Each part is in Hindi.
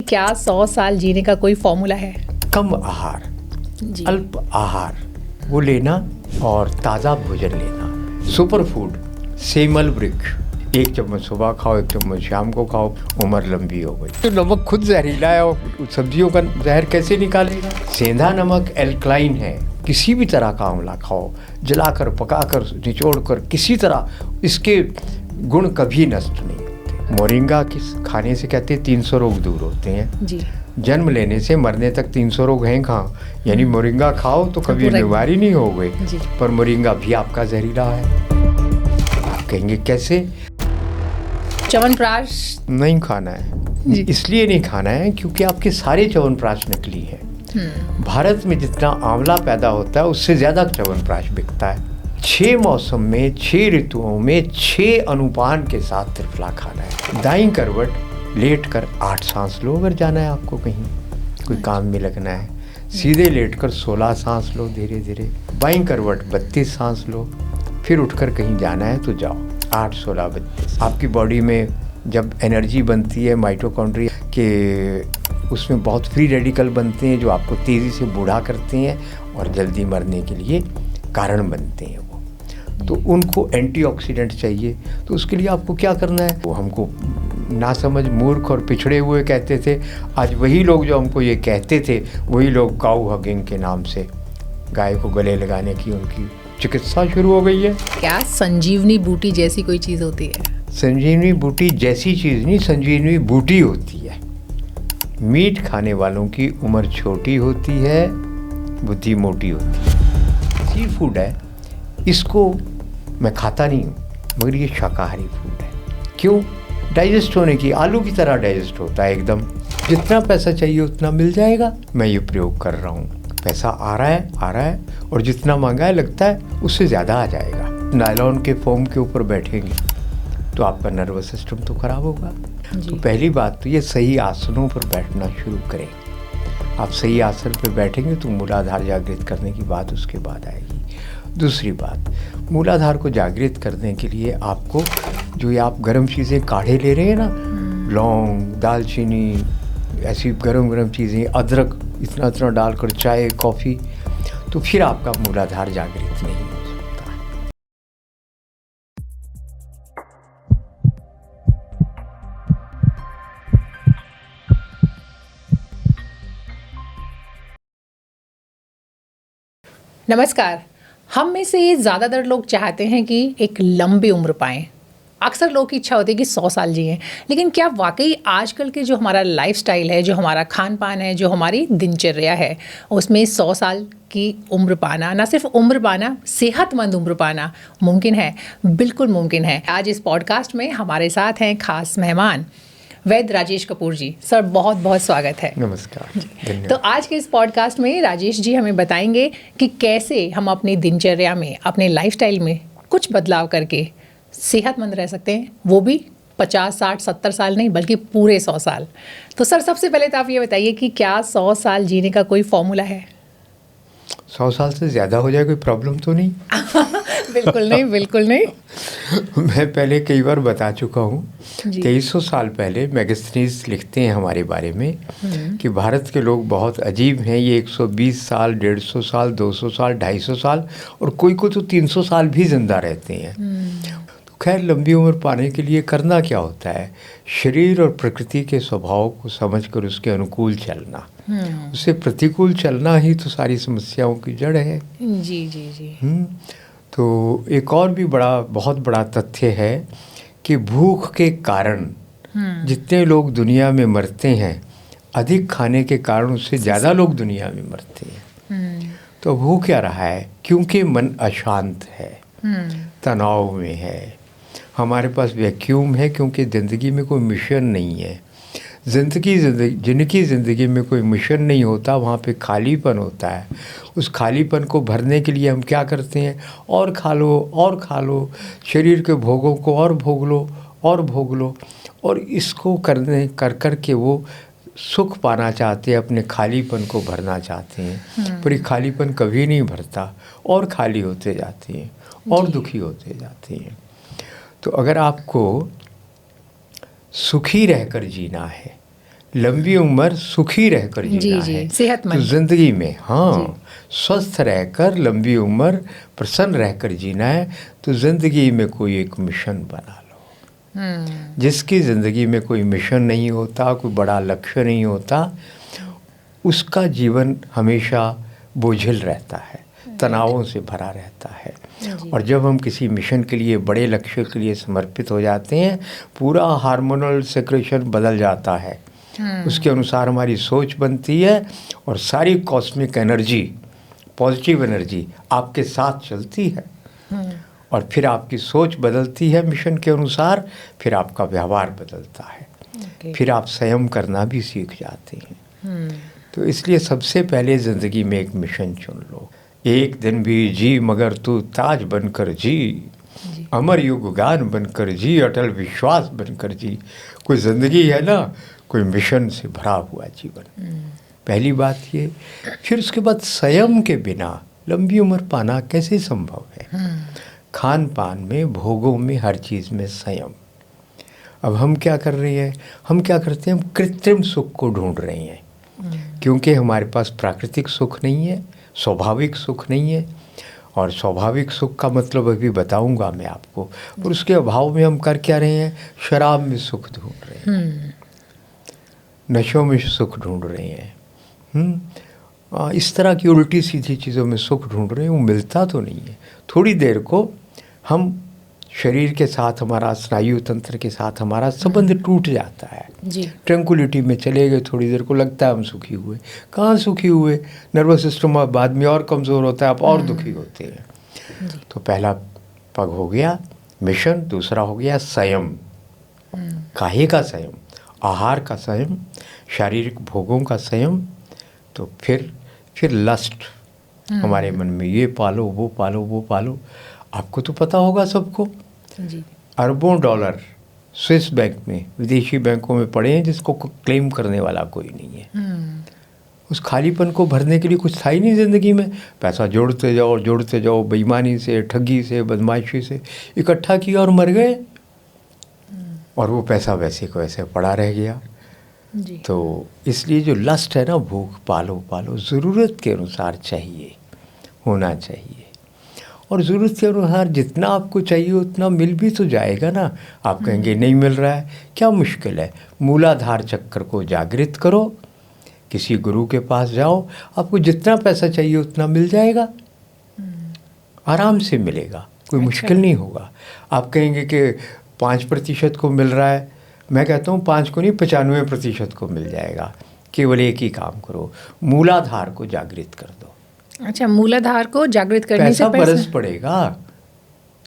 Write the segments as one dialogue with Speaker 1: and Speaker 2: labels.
Speaker 1: क्या 100 साल जीने का कोई फॉर्मूला है?
Speaker 2: कम आहार,
Speaker 1: जी।
Speaker 2: अल्प आहार वो लेना और ताज़ा भोजन लेना। सुपर फूड, सेमल वृक्ष, 1 चम्मच सुबह खाओ, 1 चम्मच शाम को खाओ, उम्र लंबी हो गई। तो नमक खुद जहरीला है और सब्जियों का जहर कैसे निकालेगा? सेंधा नमक एल्कलाइन है। किसी भी तरह का आंवला खाओ, जलाकर, पकाकर, निचोड़कर, किसी तरह इसके गुण कभी नष्ट नहीं होते। मोरिंगा किस खाने से कहते हैं 300 रोग दूर होते हैं।
Speaker 1: जी।
Speaker 2: जन्म लेने से मरने तक 300 रोग हैं कहाँ? यानी मोरिंगा खाओ तो कभी बीमारी नहीं हो गई, पर मोरिंगा भी आपका जहरीला है। आप कहेंगे कैसे?
Speaker 1: च्यवनप्राश
Speaker 2: नहीं खाना है। इसलिए नहीं खाना है क्योंकि आपके सारे च्यवनप्राश नकली है। भारत में जितना आंवला पैदा होता है उससे ज़्यादा च्यवनप्राश बिकता है। 6 मौसम में, 6 ऋतुओं में 6 अनुपान के साथ त्रिफला खाना है। दाईं करवट लेट कर 8 सांस लो अगर जाना है आपको कहीं कोई काम में लगना है। सीधे लेटकर 16 सांस लो धीरे धीरे। बाईं करवट 32 सांस लो। फिर उठकर कहीं जाना है तो जाओ। 8, 16, 32। आपकी बॉडी में जब एनर्जी बनती है, माइटोकॉन्ड्रिया के उसमें बहुत फ्री रेडिकल बनते हैं जो आपको तेज़ी से बूढ़ा करते हैं और जल्दी मरने के लिए कारण बनते हैं वो। तो उनको एंटीऑक्सीडेंट चाहिए। तो उसके लिए आपको क्या करना है? वो हमको नासमझ, मूर्ख और पिछड़े हुए कहते थे। आज वही लोग जो हमको ये कहते थे वही लोग काऊ हगिंग के नाम से गाय को गले लगाने की उनकी चिकित्सा शुरू हो गई है।
Speaker 1: क्या संजीवनी बूटी जैसी कोई चीज़ होती है?
Speaker 2: संजीवनी बूटी जैसी चीज़ नहीं, संजीवनी बूटी होती है। मीट खाने वालों की उम्र छोटी होती है, बुद्धि मोटी होती है। सी फूड है, इसको मैं खाता नहीं हूँ मगर ये शाकाहारी फूड है। क्यों? डाइजेस्ट होने की, आलू की तरह डाइजेस्ट होता है एकदम। जितना पैसा चाहिए उतना मिल जाएगा। मैं ये प्रयोग कर रहा हूँ। पैसा आ रहा है और जितना महंगा है लगता है उससे ज़्यादा आ जाएगा। नायलॉन के फोम के ऊपर बैठेंगे तो आपका नर्वस सिस्टम तो खराब होगा। तो पहली बात तो ये सही आसनों पर बैठना शुरू करें। आप सही आसन पर बैठेंगे तो मूलाधार जागृत करने की बात उसके बाद आएगी। दूसरी बात, मूलाधार को जागृत करने के लिए आपको जो ये आप गर्म चीज़ें काढ़े ले रहे हैं ना, लौंग, दालचीनी, ऐसी गरम चीज़ें, अदरक इतना डालकर चाय, कॉफ़ी, तो फिर आपका मूलाधार जागृत नहीं हो सकता।
Speaker 1: नमस्कार। हम में से ज़्यादातर लोग चाहते हैं कि एक लंबी उम्र पाएं। अक्सर लोगों की इच्छा होती है कि 100 साल जिएं। लेकिन क्या वाकई आजकल के जो हमारा लाइफस्टाइल है, जो हमारा खान पान है, जो हमारी दिनचर्या है, उसमें 100 साल की उम्र पाना, ना सिर्फ उम्र पाना, सेहतमंद उम्र पाना मुमकिन है? बिल्कुल मुमकिन है। आज इस पॉडकास्ट में हमारे साथ हैं खास मेहमान वैद्य राजेश कपूर जी। सर, बहुत बहुत स्वागत है।
Speaker 2: नमस्कार।
Speaker 1: तो आज के इस पॉडकास्ट में राजेश जी हमें बताएंगे कि कैसे हम अपनी दिनचर्या में, अपने लाइफस्टाइल में कुछ बदलाव करके सेहतमंद रह सकते हैं, वो भी 50, 60, 70 साल नहीं बल्कि पूरे 100 साल। तो सर, सबसे पहले तो आप ये बताइए कि क्या 100 साल जीने का कोई फॉर्मूला है?
Speaker 2: 100 साल से ज़्यादा हो जाए कोई प्रॉब्लम तो नहीं?
Speaker 1: बिल्कुल नहीं।
Speaker 2: मैं पहले कई बार बता चुका हूँ। 2300 साल पहले मैगस्थनीज लिखते हैं हमारे बारे में कि भारत के लोग बहुत अजीब हैं। ये 120 साल, 150 साल, 200 साल, 250 साल और कोई को तो 300 साल भी जिंदा रहते हैं। तो खैर, लंबी उम्र पाने के लिए करना क्या होता है? शरीर और प्रकृति के स्वभाव को समझकर उसके अनुकूल चलना। उससे प्रतिकूल चलना ही तो सारी समस्याओं की जड़ है।
Speaker 1: जी।
Speaker 2: तो एक और भी बहुत बड़ा तथ्य है कि भूख के कारण जितने लोग दुनिया में मरते हैं, अधिक खाने के कारण उससे ज़्यादा लोग दुनिया में मरते हैं। तो वो क्या रहा है? क्योंकि मन अशांत है, तनाव में है। हमारे पास वैक्यूम है क्योंकि ज़िंदगी में कोई मिशन नहीं है। जिनकी ज़िंदगी में कोई मिशन नहीं होता वहाँ पे खालीपन होता है। उस खालीपन को भरने के लिए हम क्या करते हैं? और खा लो, शरीर के भोगों को और भोग लो और इसको कर के वो सुख पाना चाहते हैं, अपने खालीपन को भरना चाहते हैं। पर ये खालीपन कभी नहीं भरता और खाली होते जाते हैं और दुखी होते जाते हैं। तो अगर आपको सुखी रहकर जीना है लंबी उम्र सुखी रहकर जीना
Speaker 1: जी
Speaker 2: है।
Speaker 1: जी, सेहतमंद।
Speaker 2: तो जिंदगी में हाँ स्वस्थ रहकर लंबी उम्र प्रसन्न रहकर जीना है। तो जिंदगी में कोई एक मिशन बना लो। जिसकी ज़िंदगी में कोई मिशन नहीं होता, कोई बड़ा लक्ष्य नहीं होता, उसका जीवन हमेशा बोझिल रहता है, तनावों से भरा रहता है। और जब हम किसी मिशन के लिए, बड़े लक्ष्य के लिए समर्पित हो जाते हैं, पूरा हार्मोनल सेक्रेशन बदल जाता है। उसके अनुसार हमारी सोच बनती है और सारी कॉस्मिक एनर्जी, पॉजिटिव एनर्जी आपके साथ चलती है। और फिर आपकी सोच बदलती है मिशन के अनुसार, फिर आपका व्यवहार बदलता है। फिर आप संयम करना भी सीख जाते हैं। तो इसलिए सबसे पहले ज़िंदगी में एक मिशन चुन लो। एक दिन भी जी मगर तू ताज बनकर जी, अमर युग गान बनकर जी, अटल विश्वास बनकर जी। कोई ज़िंदगी है ना, कोई मिशन से भरा हुआ जीवन। पहली बात ये। फिर उसके बाद संयम के बिना लंबी उम्र पाना कैसे संभव है? खान पान में, भोगों में, हर चीज़ में संयम। अब हम क्या कर रहे हैं? हम क्या करते हैं? हम कृत्रिम सुख को ढूंढ रहे हैं, क्योंकि हमारे पास प्राकृतिक सुख नहीं है, स्वाभाविक सुख नहीं है। और स्वाभाविक सुख का मतलब अभी बताऊंगा मैं आपको। और उसके अभाव में हम कर क्या रहे हैं? शराब में सुख ढूंढ रहे हैं, नशों में सुख ढूंढ रहे हैं, इस तरह की उल्टी सीधी चीज़ों में सुख ढूंढ रहे हैं। वो मिलता तो नहीं है। थोड़ी देर को हम शरीर के साथ, हमारा स्नायु तंत्र के साथ हमारा संबंध टूट जाता है
Speaker 1: जी।
Speaker 2: ट्रैंक्विलिटी में चले गए, थोड़ी देर को लगता है हम सुखी हुए। कहाँ सुखी हुए? नर्वस सिस्टम बाद में और कमज़ोर होता है, आप और दुखी होते हैं। तो पहला पग हो गया मिशन, दूसरा हो गया संयम। काहे का संयम? आहार का संयम, शारीरिक भोगों का संयम। तो फिर लस्ट, हमारे मन में ये पालो, वो पालो, वो पालो। आपको तो पता होगा सबको
Speaker 1: जी।
Speaker 2: अरबों डॉलर स्विस बैंक में, विदेशी बैंकों में पड़े हैं, जिसको क्लेम करने वाला कोई नहीं है। उस खालीपन को भरने के लिए कुछ था ही नहीं ज़िंदगी में। पैसा जोड़ते जाओ, बेईमानी से, ठगी से, बदमाशी से इकट्ठा किया और मर गए। और वो पैसा वैसे को वैसे पड़ा रह गया।
Speaker 1: जी।
Speaker 2: तो इसलिए जो लस्ट है ना, भूख पालो, ज़रूरत के अनुसार चाहिए, होना चाहिए। और ज़रूरत के अनुसार जितना आपको चाहिए उतना मिल भी तो जाएगा ना। आप कहेंगे नहीं मिल रहा है, क्या मुश्किल है? मूलाधार चक्र को जागृत करो, किसी गुरु के पास जाओ, आपको जितना पैसा चाहिए उतना मिल जाएगा, आराम से मिलेगा, कोई मुश्किल नहीं होगा। आप कहेंगे कि 5% को मिल रहा है, मैं कहता हूँ 5 को नहीं, 95% को मिल जाएगा। केवल एक ही काम करो, मूलाधार को जागृत कर दो।
Speaker 1: अच्छा, मूलाधार को जागृत करने से
Speaker 2: पैसा बरस पड़ेगा।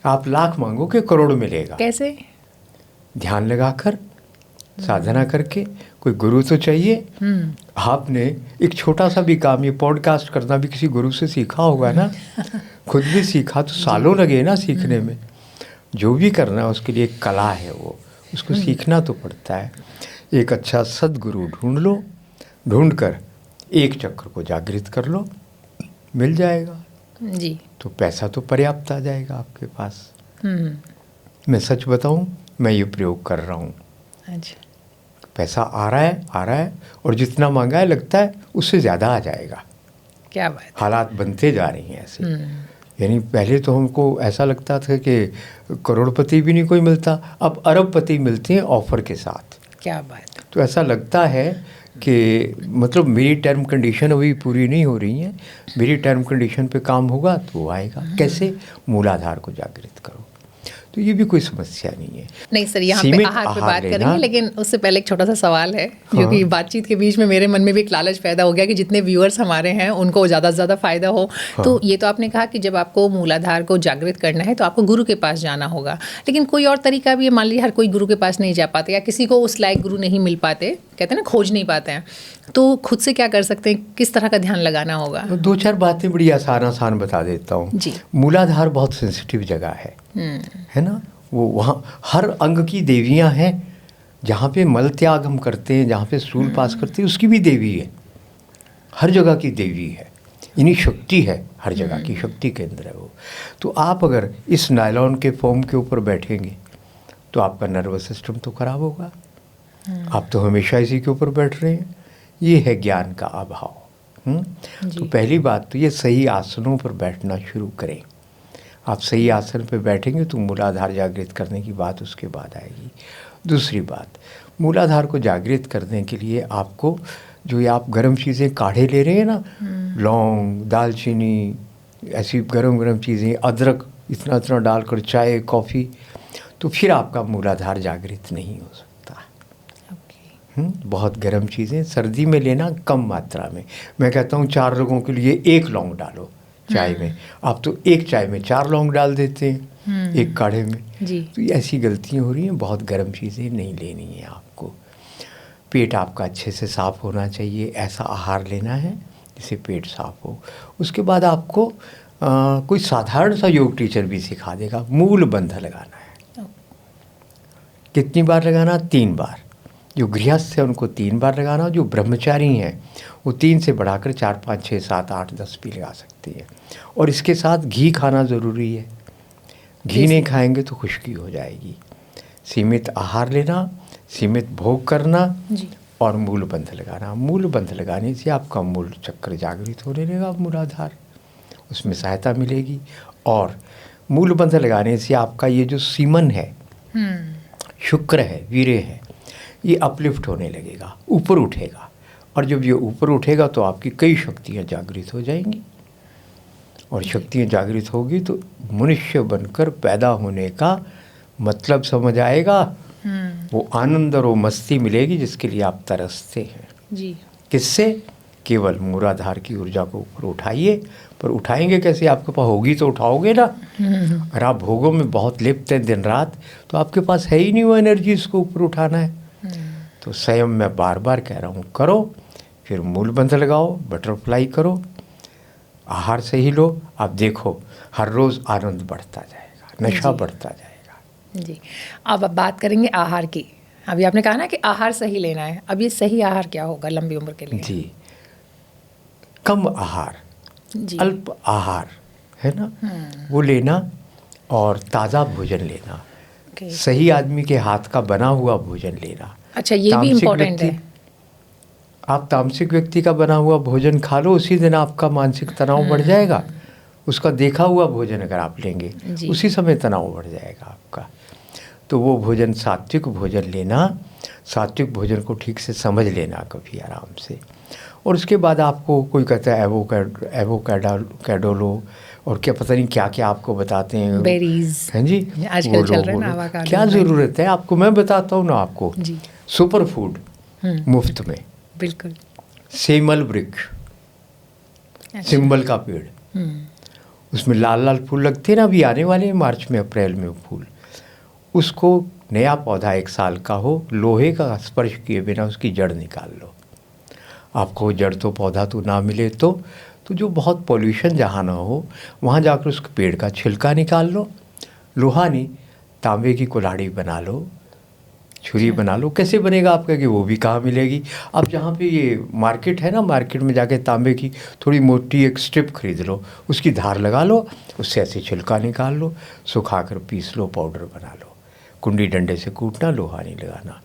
Speaker 2: आप लाख मांगोगे, करोड़ मिलेगा।
Speaker 1: कैसे?
Speaker 2: ध्यान लगाकर, साधना करके। कोई गुरु तो चाहिए। आपने एक छोटा सा भी काम, ये पॉडकास्ट करना भी किसी गुरु से सीखा होगा ना। खुद भी सीखा तो सालों लगे ना सीखने में। जो भी करना है उसके लिए एक कला है, वो उसको सीखना तो पड़ता है। एक अच्छा सद्गुरु ढूंढ लो, ढूंढ कर एक चक्र को जागृत कर लो, मिल जाएगा
Speaker 1: जी।
Speaker 2: तो पैसा तो पर्याप्त आ जाएगा आपके पास। मैं सच बताऊं, मैं ये प्रयोग कर रहा हूँ।
Speaker 1: अच्छा।
Speaker 2: पैसा आ रहा है और जितना मांगा है लगता है उससे ज़्यादा आ जाएगा।
Speaker 1: क्या बात।
Speaker 2: हालात बनते जा रही हैं ऐसे। यानी पहले तो हमको ऐसा लगता था कि करोड़पति भी नहीं कोई मिलता, अब अरबपति मिलते हैं ऑफर के साथ।
Speaker 1: क्या बात।
Speaker 2: तो ऐसा लगता है कि मतलब मेरी टर्म कंडीशन अभी पूरी नहीं हो रही है, मेरी टर्म कंडीशन पे काम होगा तो वो आएगा। कैसे? मूलाधार को जागृत करो, तो ये भी कोई समस्या नहीं है।
Speaker 1: नहीं सर, यहाँ पे आहार पे बात करेंगे, लेकिन उससे पहले एक छोटा सा सवाल है जो कि बातचीत के बीच में मेरे मन में भी एक लालच पैदा हो गया कि जितने व्यूअर्स हमारे हैं उनको ज़्यादा से ज़्यादा फ़ायदा हो। तो ये तो आपने कहा कि जब आपको मूलाधार को जागृत करना है तो आपको गुरु के पास जाना होगा, लेकिन कोई और तरीका भी है? मान लीजिए हर कोई गुरु के पास नहीं जा पाते, या किसी को उस लायक गुरु नहीं मिल पाते, कहते हैं ना खोज नहीं पाते हैं, तो खुद से क्या कर सकते हैं? किस तरह का ध्यान लगाना होगा?
Speaker 2: 2-4 बातें बड़ी आसान बता देता हूँ जी। मूलाधार बहुत सेंसिटिव जगह है ना। वो वहाँ हर अंग की देवियाँ हैं। जहाँ पे मल त्याग हम करते हैं, जहाँ पे स्टूल पास करते हैं, उसकी भी देवी है। हर जगह की देवी है, यानी शक्ति है, हर जगह की शक्ति केंद्र है वो। तो आप अगर इस नायलॉन के फोम के ऊपर बैठेंगे तो आपका नर्वस सिस्टम तो खराब होगा, आप तो हमेशा इसी के ऊपर बैठ रहे हैं। ये है ज्ञान का अभाव। तो पहली बात तो ये सही आसनों पर बैठना शुरू करें। आप सही आसन पर बैठेंगे तो मूलाधार जागृत करने की बात उसके बाद आएगी। दूसरी बात, मूलाधार को जागृत करने के लिए आपको जो ये आप गर्म चीज़ें काढ़े ले रहे हैं ना, लौंग, दालचीनी, ऐसी गरम गरम चीज़ें, अदरक इतना इतना डालकर चाय, कॉफ़ी, तो फिर आपका मूलाधार जागृत नहीं हो सकता। बहुत गर्म चीज़ें सर्दी में लेना, कम मात्रा में। मैं कहता हूँ 4 लोगों के लिए 1 लौंग डालो चाय में। आप तो 1 चाय में 4 लौंग डाल देते हैं 1 काढ़े में। तो ऐसी गलतियाँ हो रही हैं। बहुत गर्म चीज़ें नहीं लेनी है आपको। पेट आपका अच्छे से साफ़ होना चाहिए, ऐसा आहार लेना है जिससे पेट साफ़ हो। उसके बाद आपको कोई साधारण सा योग टीचर भी सिखा देगा। मूल बंध लगाना है। कितनी बार लगाना? 3 बार। जो गृहस्थ है उनको 3 बार लगाना, जो ब्रह्मचारी हैं वो 3 से बढ़ाकर 4, 5, 6, 7, 8, 10 भी लगा सकते हैं। और इसके साथ घी खाना ज़रूरी है। घी नहीं खाएंगे तो खुश्की हो जाएगी। सीमित आहार लेना, सीमित भोग करना और मूल बंध लगाना। मूल बंध लगाने से आपका मूल चक्र जागृत होने लगेगा, मूलाधार, उसमें सहायता मिलेगी। और मूल बंध लगाने से आपका ये जो सीमन है, शुक्र है, वीर्य है, ये अपलिफ्ट होने लगेगा, ऊपर उठेगा। और जब ये ऊपर उठेगा तो आपकी कई शक्तियाँ जागृत हो जाएंगी। और शक्तियाँ जागृत होगी तो मनुष्य बनकर पैदा होने का मतलब समझ आएगा। वो आनंद और वो मस्ती मिलेगी जिसके लिए आप तरसते हैं। किससे? केवल मूलाधार की ऊर्जा को ऊपर उठाइए। पर उठाएंगे कैसे? आपके पास होगी तो उठाओगे ना। अगर आप भोगों में बहुत लिप्त हैं दिन रात, तो आपके पास है ही नहीं वो एनर्जी इसको ऊपर उठाना है। तो संयम मैं बार बार कह रहा हूँ, करो। फिर मूल बंध लगाओ, बटरफ्लाई करो, आहार सही लो। आप देखो हर रोज़ आनंद बढ़ता जाएगा, नशा बढ़ता जाएगा।
Speaker 1: जी, अब बात करेंगे आहार की। अभी आपने कहा ना कि आहार सही लेना है। अब ये सही आहार क्या होगा लंबी उम्र के लिए?
Speaker 2: जी, कम आहार, अल्प आहार है ना, वो लेना और ताज़ा भोजन लेना। सही आदमी के हाथ का बना हुआ भोजन लेना।
Speaker 1: अच्छा, ये भी इम्पोर्टेंट है।
Speaker 2: आप तामसिक व्यक्ति का बना हुआ भोजन खा लो, उसी दिन आपका मानसिक तनाव बढ़ जाएगा। उसका देखा हुआ भोजन अगर आप लेंगे, उसी समय तनाव बढ़ जाएगा आपका। तो वो भोजन, सात्विक भोजन लेना, सात्विक भोजन को ठीक से समझ लेना कभी आराम से। और उसके बाद आपको कोई कहता है एवोकाडो लो, और क्या पता नहीं क्या क्या आपको बताते हैं,
Speaker 1: बेरीज,
Speaker 2: हैं जी,
Speaker 1: आजकल चल रहे हैं ना।
Speaker 2: क्या ज़रूरत है आपको? मैं बताता हूँ ना आपको। सुपर फूड मुफ्त में।
Speaker 1: बिल्कुल।
Speaker 2: सेमल वृक्ष, सिंबल का पेड़, उसमें लाल लाल फूल लगते हैं ना, अभी आने वाले हैं मार्च में, अप्रैल में फूल। उसको नया पौधा 1 साल का हो, लोहे का स्पर्श किए बिना उसकी जड़ निकाल लो। आपको जड़ तो पौधा तो ना मिले तो जो बहुत पॉल्यूशन जहाँ ना हो वहाँ जाकर उसके पेड़ का छिलका निकाल लो, लोहा नहीं, तांबे की कुल्हाड़ी बना लो, छुरी बना लो। कैसे बनेगा आपका कि वो भी कहाँ मिलेगी? आप जहाँ पे ये मार्केट है ना, मार्केट में जाके तांबे की थोड़ी मोटी एक स्ट्रिप खरीद लो, उसकी धार लगा लो, उससे ऐसे छिलका निकाल लो, सुखा कर पीस लो, पाउडर बना लो। कुंडी डंडे से कूटना, लोहा नहीं लगाना।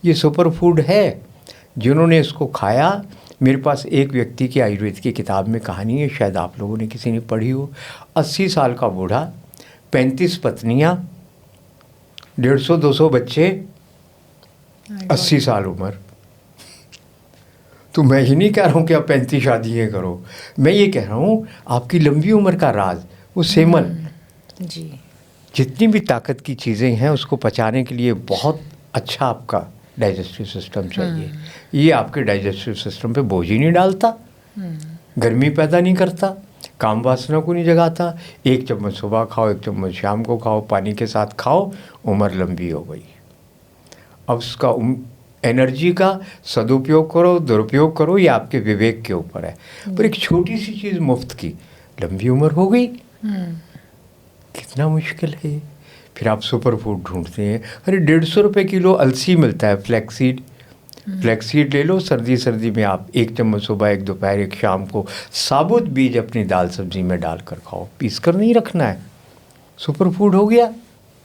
Speaker 2: ये सुपर फूड है। जिन्होंने इसको खाया, मेरे पास एक व्यक्ति की आयुर्वेद की किताब में कहानी है, शायद आप लोगों ने किसी ने पढ़ी हो। 80 साल का बूढ़ा, 35 पत्नियाँ, 150-200 बच्चे, 80 साल उम्र। तो मैं ही नहीं कह रहा हूँ कि आप 35 शादियाँ करो, मैं ये कह रहा हूँ आपकी लंबी उम्र का राज वो सेमल।
Speaker 1: जी,
Speaker 2: जितनी भी ताकत की चीज़ें हैं उसको पचाने के लिए बहुत अच्छा आपका डाइजेस्टिव सिस्टम चाहिए। ये आपके डाइजेस्टिव सिस्टम पे बोझ ही नहीं डालता, गर्मी पैदा नहीं करता, काम वासना को नहीं जगाता। 1 चम्मच सुबह खाओ, 1 चम्मच शाम को खाओ, पानी के साथ खाओ, उम्र लंबी हो गई। अब उसका एनर्जी का सदुपयोग करो, दुरुपयोग करो, ये आपके विवेक के ऊपर है। पर एक छोटी सी चीज़ मुफ्त की, लंबी उम्र हो गई। कितना मुश्किल है ये। फिर आप सुपर फूड ढूंढते हैं। अरे 150 रुपये किलो अलसी मिलता है, फ्लैक्सीड। फ्लैक्सीड ले लो। सर्दी में आप 1 चम्मच सुबह, 1 दोपहर, 1 शाम को साबुत बीज अपनी दाल सब्जी में डालकर खाओ, पीस कर नहीं रखना है। सुपर फूड हो गया।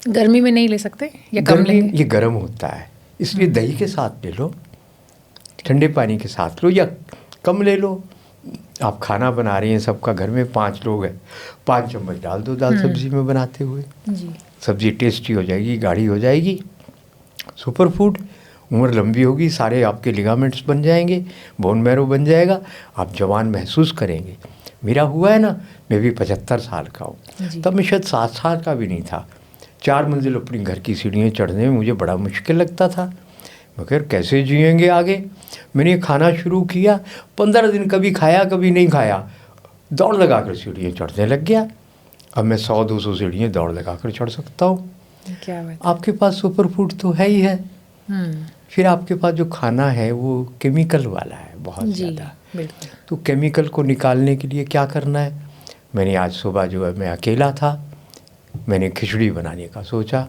Speaker 1: गर्मी में नहीं ले सकते या कम लेंगे?
Speaker 2: ये गर्म होता है, इसलिए दही के साथ ले लो, ठंडे पानी के साथ लो या कम ले लो। आप खाना बना रही हैं, सबका घर में 5 लोग हैं, 5 चम्मच डाल दो दाल सब्जी में बनाते हुए,
Speaker 1: जी।
Speaker 2: सब्जी टेस्टी हो जाएगी, गाढ़ी हो जाएगी। सुपर फूड, उम्र लंबी होगी, सारे आपके लिगामेंट्स बन जाएंगे, बोन मैरो बन जाएगा, आप जवान महसूस करेंगे। मेरा हुआ है ना, मैं भी 75 साल का हूँ, तब मैं शायद 7 साल का भी नहीं था। 4 मंजिल अपनी घर की सीढ़ियाँ चढ़ने में मुझे बड़ा मुश्किल लगता था। मगर कैसे जिएंगे आगे। मैंने खाना शुरू किया, 15 दिन कभी खाया कभी नहीं खाया, दौड़ लगा कर सीढ़ियाँ चढ़ने लग गया। अब मैं 100-200 सीढ़ियाँ दौड़ लगा कर चढ़ सकता हूँ।
Speaker 1: क्या बात।
Speaker 2: आपके पास सुपर फूड तो है ही है, फिर आपके पास जो खाना है वो केमिकल वाला है बहुत ज़्यादा।
Speaker 1: बिल्कुल।
Speaker 2: तो केमिकल को निकालने के लिए क्या करना है। मैंने आज सुबह जो है, मैं अकेला था, मैंने खिचड़ी बनाने का सोचा।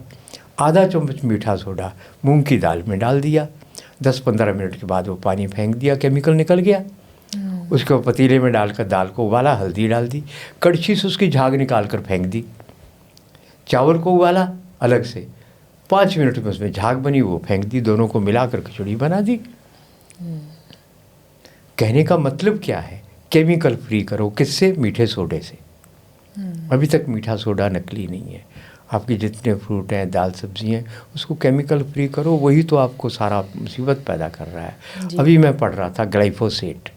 Speaker 2: आधा चम्मच मीठा सोडा मूंग की दाल में डाल दिया, 10-15 मिनट के बाद वो पानी फेंक दिया, केमिकल निकल गया। उसको पतीले में डालकर दाल को उबाला, हल्दी डाल दी, कड़छी से उसकी झाग निकाल कर फेंक दी। चावल को उबाला अलग से, 5 मिनट में उसमें झाग बनी, वो फेंक दी, दोनों को मिलाकर खिचड़ी बना दी। कहने का मतलब क्या है, केमिकल फ्री करो। किससे? मीठे सोडे से। अभी तक मीठा सोडा नकली नहीं है। आपके जितने फ्रूट हैं, दाल सब्जी हैं, उसको केमिकल फ्री करो, वही तो आपको सारा मुसीबत पैदा कर रहा है। अभी मैं पढ़ रहा था ग्लाइफोसेट।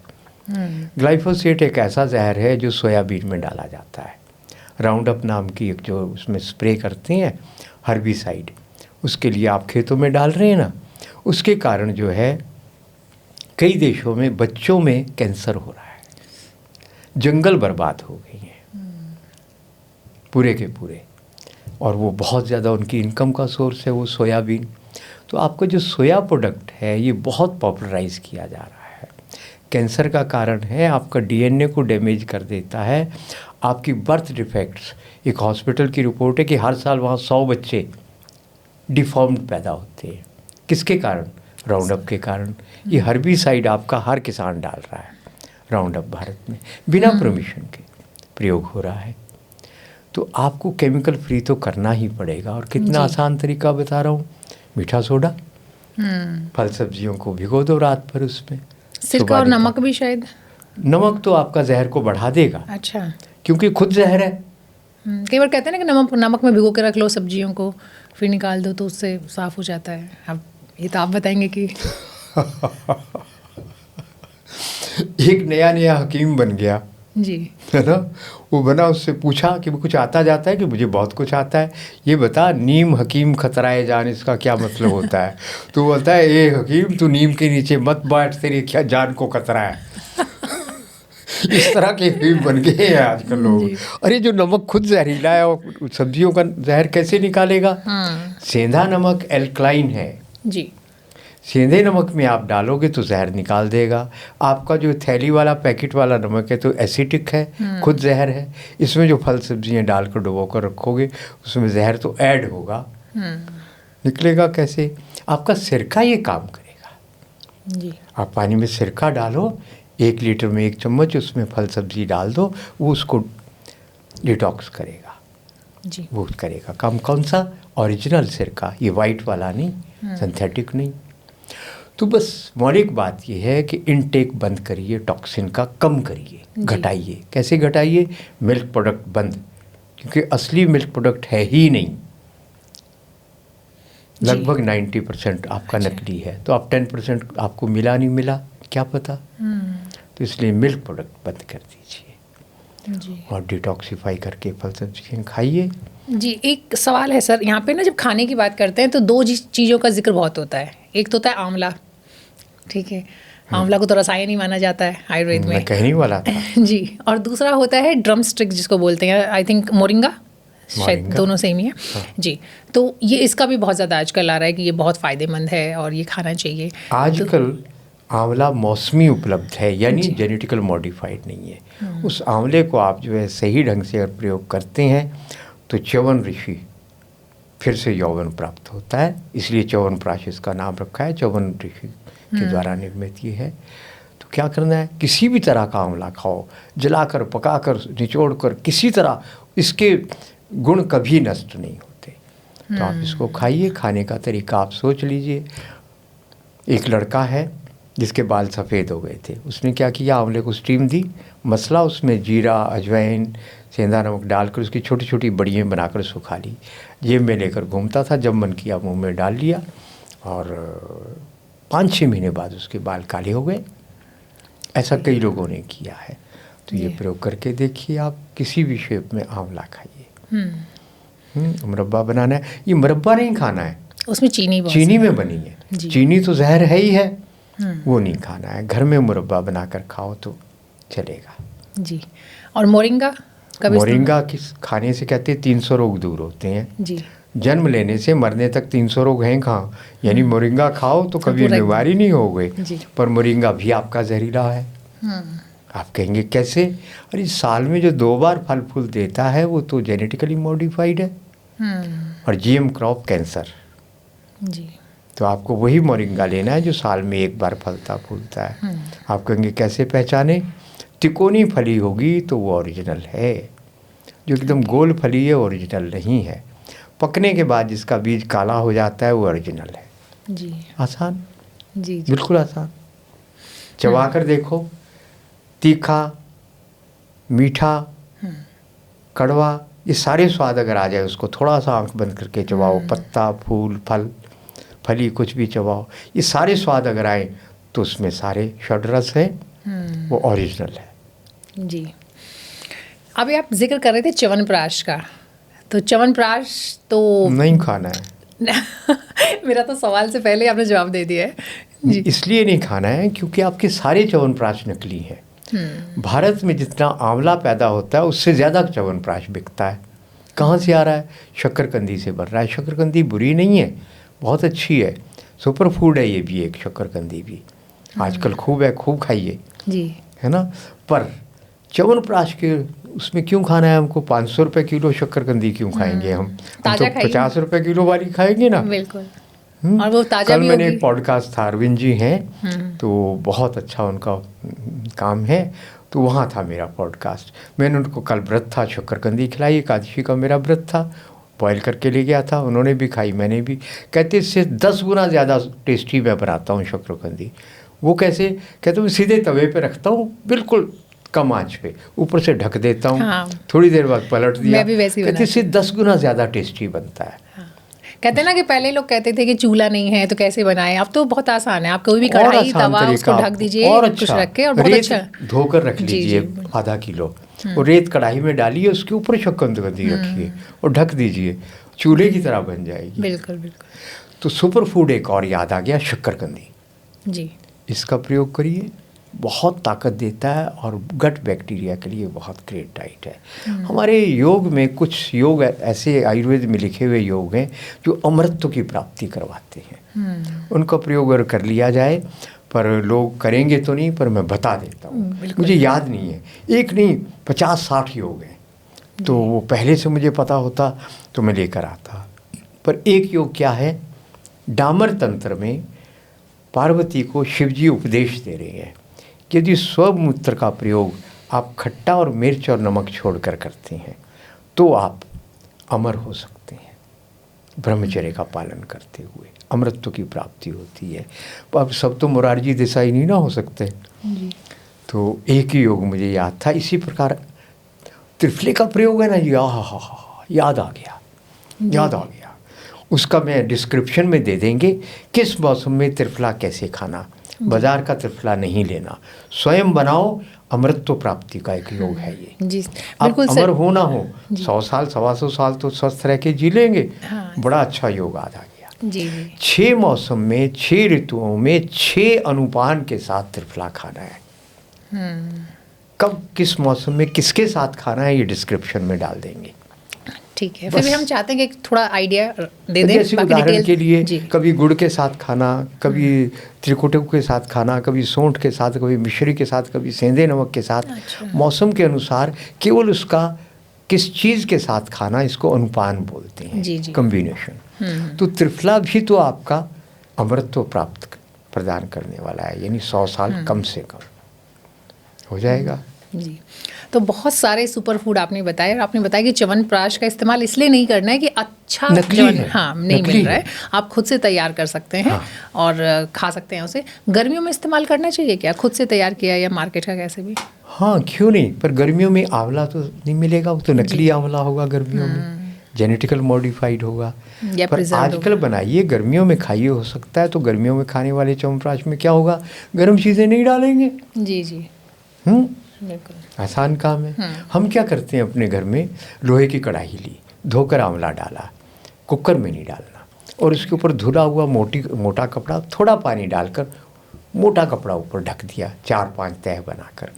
Speaker 2: ग्लाइफोसेट एक ऐसा जहर है जो सोयाबीन में डाला जाता है। राउंड अप नाम की एक जो उसमें स्प्रे करते हैं हर्बिसाइड, उसके लिए आप खेतों में डाल रहे हैं ना, उसके कारण जो है कई देशों में बच्चों में कैंसर हो रहा है। जंगल बर्बाद हो गई हैं पूरे के पूरे, और वो बहुत ज़्यादा उनकी इनकम का सोर्स है वो सोयाबीन। तो आपका जो सोया प्रोडक्ट है ये बहुत पॉपुलराइज किया जा रहा है। कैंसर का कारण है, आपका डीएनए को डैमेज कर देता है, आपकी बर्थ डिफेक्ट्स। एक हॉस्पिटल की रिपोर्ट है कि हर साल वहाँ 100 बच्चे डिफॉर्म्ड पैदा होते हैं। किसके कारण? राउंड अप के कारण। ये हर्बिसाइड आपका हर किसान डाल रहा है, राउंड अप भारत में बिना परमिशन के प्रयोग हो रहा है। तो आपको केमिकल फ्री तो करना ही पड़ेगा। और कितना आसान तरीका बता रहा हूँ, मीठा सोडा, फल सब्जियों को भिगो दो रात भर, उसमें
Speaker 1: सिरका और नमक भी शायद।
Speaker 2: नमक तो आपका जहर को बढ़ा देगा।
Speaker 1: अच्छा।
Speaker 2: क्योंकि खुद जहर है।
Speaker 1: कई बार कहते हैं ना कि नमक में भिगो के रख लो सब्जियों को, फिर निकाल दो तो उससे साफ हो जाता है। अब ये तो आप बताएंगे कि
Speaker 2: एक नया हकीम बन गया
Speaker 1: जी,
Speaker 2: है ना। वो बना, उससे पूछा कि वो कुछ आता जाता है कि मुझे बहुत कुछ आता है, ये बता नीम हकीम खतराए जान, इसका क्या मतलब होता है। तो बोलता है, ए हकीम तू नीम के नीचे मत बैठ, तेरी क्या जान को खतरा है। इस तरह के हकीम बन गए हैं आजकल लोग। अरे जो नमक खुद जहरीला है और सब्जियों का जहर कैसे निकालेगा। सेंधा नमक एल्कलाइन है
Speaker 1: जी,
Speaker 2: सेंधे नमक में आप डालोगे तो जहर निकाल देगा। आपका जो थैली वाला पैकेट वाला नमक है तो एसिटिक है, खुद जहर है। इसमें जो फल सब्जियां डालकर डुबो कर रखोगे उसमें जहर तो ऐड होगा, निकलेगा कैसे। आपका सिरका ये काम करेगा जी। आप पानी में सिरका डालो, 1 लीटर में 1 चम्मच, उसमें फल सब्जी डाल दो, वो उसको डिटॉक्स करेगा जी। वो करेगा काम। कौन सा? ओरिजिनल सिरका, ये वाइट वाला नहीं, सिंथेटिक नहीं। तो बस मौलिक बात यह है कि इनटेक बंद करिए, टॉक्सिन का कम करिए, घटाइए। कैसे घटाइए? मिल्क प्रोडक्ट बंद, क्योंकि असली मिल्क प्रोडक्ट है ही नहीं, लगभग 90% आपका नकली है। तो आप 10% आपको मिला नहीं मिला क्या पता। तो इसलिए मिल्क प्रोडक्ट बंद कर दीजिए जी। और डिटॉक्सिफाई करके फल सब्जियाँ खाइए
Speaker 1: जी। एक सवाल है सर, यहाँ पे ना जब खाने की बात करते हैं तो 2 चीज़ों का जिक्र बहुत होता है। एक तो होता है आंवला, ठीक है, आंवला को तो रसायन ही माना जाता है आयुर्वेद में,
Speaker 2: मैं कहने वाला था
Speaker 1: जी। और दूसरा होता है ड्रम स्टिक जिसको बोलते हैं, आई थिंक मोरिंगा, शायद दोनों सेम ही है जी। तो ये इसका भी बहुत ज़्यादा आजकल आ रहा है कि ये बहुत फ़ायदेमंद है और ये खाना चाहिए
Speaker 2: आजकल। आंवला मौसमी उपलब्ध है, यानी जेनेटिकल मॉडिफाइड नहीं है। उस आंवले को आप जो है सही ढंग से अगर प्रयोग करते हैं तो च्यवन ऋषि फिर से यौवन प्राप्त होता है। इसलिए च्यवनप्राश इसका नाम रखा है, च्यवन ऋषि के द्वारा निर्मित ये है। तो क्या करना है, किसी भी तरह का आंवला खाओ, जलाकर, पकाकर, निचोड़ कर, किसी तरह, इसके गुण कभी नष्ट नहीं होते। तो आप इसको खाइए। खाने का तरीका आप सोच लीजिए, एक लड़का है जिसके बाल सफ़ेद हो गए थे, उसने क्या किया, आंवले को स्टीम दी, मसला, उसमें जीरा, अजवाइन, सेंधा नमक डालकर उसकी छोटी छोटी बड़ियाँ बनाकर सुखा ली, जेब में लेकर घूमता था, जब मन किया मुंह में डाल लिया और 5-6 महीने बाद उसके बाल काले हो गए। ऐसा कई लोगों ने किया है। तो ये प्रयोग करके देखिए, आप किसी भी शेप में आंवला खाइए। मुरब्बा बनाना है, ये मुरब्बा नहीं खाना है,
Speaker 1: उसमें चीनी
Speaker 2: चीनी में बनी है, चीनी तो जहर है ही है, वो नहीं खाना है। घर में मुरब्बा बनाकर खाओ तो चलेगा
Speaker 1: जी। और मोरिंगा
Speaker 2: मोरिंगा किस खाने से कहते हैं 300 रोग दूर होते हैं
Speaker 1: जी।
Speaker 2: जन्म लेने से मरने तक 300 रोग हैं कहाँ, यानी मोरिंगा खाओ तो कभी बीमारी नहीं हो गई। पर मोरिंगा भी आपका जहरीला है। आप कहेंगे कैसे? अरे साल में जो 2 बार फल फूल देता है वो तो जेनेटिकली मॉडिफाइड है, और जीएम क्रॉप कैंसर
Speaker 1: जी।
Speaker 2: तो आपको वही मोरिंगा लेना है जो साल में 1 बार फलता फूलता है। आप कहेंगे कैसे पहचाने? तिकोनी फली होगी तो वो ओरिजिनल है, जो एकदम गोल फली है ओरिजिनल नहीं है। पकने के बाद जिसका बीज काला हो जाता है वो ओरिजिनल है
Speaker 1: जी।
Speaker 2: आसान
Speaker 1: जी,
Speaker 2: बिल्कुल आसान। चबा कर देखो, तीखा, मीठा, कड़वा, ये सारे स्वाद अगर आ जाए उसको थोड़ा सा आंख बंद करके चबाओ, पत्ता, फूल, फल, फली कुछ भी चबाओ, ये सारे स्वाद अगर आए तो उसमें सारे षड्रस हैं, वो ओरिजिनल है
Speaker 1: जी। अभी आप जिक्र कर रहे थे च्यवनप्राश का, तो च्यवनप्राश तो
Speaker 2: नहीं खाना है।
Speaker 1: मेरा तो सवाल से पहले आपने जवाब दे दिया है जी।
Speaker 2: इसलिए नहीं खाना है क्योंकि आपके सारे च्यवनप्राश नकली हैं। भारत में जितना आंवला पैदा होता है उससे ज़्यादा च्यवनप्राश बिकता है। कहाँ से आ रहा है? शक्करकंदी से बन रहा है। शक्करकंदी बुरी नहीं है, बहुत अच्छी है, सुपर फूड है ये भी, एक शक्करकंदी भी आजकल खूब है, खूब खाइए
Speaker 1: जी,
Speaker 2: है ना। पर च्यवनप्राश के उसमें क्यों खाना है हमको? 500 रुपये किलो शक्करकंदी क्यों खाएंगे हम तो 50 रुपये किलो वाली खाएंगे ना।
Speaker 1: बिल्कुल। और वो ताजा
Speaker 2: कल
Speaker 1: भी
Speaker 2: मैंने
Speaker 1: होगी।
Speaker 2: एक पॉडकास्ट था, अरविंद जी हैं तो बहुत अच्छा उनका काम है, तो वहाँ था मेरा पॉडकास्ट। मैंने उनको कल व्रत था, शक्करकंदी खिलाई, एकादशी का मेरा व्रत था, बॉयल करके ले गया था, उन्होंने भी खाई, मैंने भी। कहते इससे 10 गुना ज़्यादा टेस्टी मैं बनाता हूँ शक्करकंदी। वो कैसे? कहते मैं सीधे तवे पे रखता हूँ, बिल्कुल कम आंच पे, ऊपर से ढक देता हूँ,
Speaker 1: हाँ।
Speaker 2: थोड़ी देर बाद पलट दिया।
Speaker 1: मैं भी वैसे ही
Speaker 2: कहते इससे 10 गुना ज़्यादा टेस्टी बनता है।
Speaker 1: हाँ। कहते हैं ना कि पहले लोग कहते थे कि चूल्हा नहीं है तो कैसे बनाएं, अब तो बहुत आसान है, आप कोई भी
Speaker 2: और
Speaker 1: कढ़ाई
Speaker 2: आसान
Speaker 1: तवा उसको
Speaker 2: तरीका,
Speaker 1: ढक दीजिए,
Speaker 2: और
Speaker 1: कुछ
Speaker 2: अच्छा,
Speaker 1: रख के, और बहुत
Speaker 2: रेत
Speaker 1: अच्छा
Speaker 2: धोकर रख
Speaker 1: जी,
Speaker 2: लीजिए
Speaker 1: जी।
Speaker 2: आधा किलो, और रेत कढ़ाई में डालिए, उसके ऊपर शक्करकंदी रखिए और ढक दीजिए, चूल्हे की तरह बन जाएगी।
Speaker 1: बिल्कुल बिल्कुल
Speaker 2: तो सुपर फूड एक और याद आ गया, शक्करकंदी।
Speaker 1: जी।
Speaker 2: इसका प्रयोग करिए, बहुत ताकत देता है और गट बैक्टीरिया के लिए बहुत ग्रेट डाइट है। हमारे योग में कुछ योग ऐसे आयुर्वेद में लिखे हुए योग हैं जो अमृतत्व की प्राप्ति करवाते हैं। उनका प्रयोग अगर कर लिया जाए, पर लोग करेंगे तो नहीं, पर मैं बता देता हूँ, मुझे याद नहीं है, एक नहीं 50-60 योग हैं, तो वो पहले से मुझे पता होता तो मैं लेकर आता। पर एक योग क्या है, डामर तंत्र में पार्वती को शिवजी उपदेश दे रहे हैं कि यदि स्वमूत्र का प्रयोग आप खट्टा और मिर्च और नमक छोड़कर करते हैं तो आप अमर हो सकते हैं, ब्रह्मचर्य का पालन करते हुए अमृतत्व की प्राप्ति होती है। अब सब तो मोरारजी देसाई नहीं ना हो सकते
Speaker 1: जी।
Speaker 2: तो एक ही योग मुझे याद था। इसी प्रकार त्रिफले का प्रयोग है ना जी, याद आ गया, उसका मैं डिस्क्रिप्शन में दे देंगे, किस मौसम में त्रिफला कैसे खाना, बाजार का त्रिफला नहीं लेना, स्वयं बनाओ, अमृतत्व प्राप्ति का एक योग है ये
Speaker 1: जी।
Speaker 2: आप
Speaker 1: बिल्कुल
Speaker 2: अमर हो ना हो, 100 साल 125 साल तो स्वस्थ रह के जी लेंगे।
Speaker 1: हाँ।
Speaker 2: बड़ा अच्छा योग आ गया।
Speaker 1: जी जी।
Speaker 2: 6 मौसम में 6 ऋतुओं में 6 अनुपान के साथ त्रिफला खाना है। कब किस मौसम में किसके साथ खाना है ये डिस्क्रिप्शन में डाल देंगे।
Speaker 1: ठीक है, फिर भी हम चाहते हैं कि थोड़ा आइडिया दे दें।
Speaker 2: जैसे उदाहरण के लिए
Speaker 1: जी।
Speaker 2: कभी गुड़ के साथ खाना, कभी त्रिकुटक के साथ खाना, कभी सौंठ के साथ, कभी मिश्री के साथ, कभी सेंधे नमक के साथ।
Speaker 1: अच्छा।
Speaker 2: मौसम के अनुसार केवल उसका किस चीज़ के साथ खाना, इसको अनुपान बोलते हैं।
Speaker 1: जी, जी।
Speaker 2: कम्बिनेशन। तो त्रिफला भी तो आपका अमृतत्व प्रदान करने वाला है, यानी 100 साल कम से कम हो जाएगा।
Speaker 1: जी। तो बहुत सारे सुपर फूड आपने बताए और आपने बताया कि च्यवनप्राश का इस्तेमाल इसलिए नहीं करना है कि अच्छा
Speaker 2: नकली है,
Speaker 1: हाँ नहीं
Speaker 2: नकली
Speaker 1: मिल रहा
Speaker 2: है।
Speaker 1: है, आप खुद से तैयार कर सकते हैं
Speaker 2: हाँ।
Speaker 1: और खा सकते हैं उसे। गर्मियों में इस्तेमाल करना चाहिए क्या, खुद से तैयार किया या मार्केट का कैसे भी?
Speaker 2: हाँ क्यों नहीं, पर गर्मियों में आंवला तो नहीं मिलेगा, वो तो नकली आंवला होगा गर्मियों में, जेनेटिकल मॉडिफाइड होगा।
Speaker 1: या
Speaker 2: पर
Speaker 1: प्रिजर्व्ड
Speaker 2: आजकल
Speaker 1: होगा।
Speaker 2: बनाइए, गर्मियों में खाइए, हो सकता है तो गर्मियों में खाने वाले च्यवनप्राश में क्या होगा, गर्म चीज़ें नहीं डालेंगे।
Speaker 1: जी जी
Speaker 2: हम्म,
Speaker 1: बिल्कुल।
Speaker 2: आसान काम है। हम क्या करते हैं अपने घर में, लोहे की कढ़ाई ली, धोकर आंवला डाला, कुकर में नहीं डालना, और उसके ऊपर धुला हुआ मोटा कपड़ा, थोड़ा पानी डालकर मोटा कपड़ा ऊपर ढक दिया, 4-5 तह बनाकर।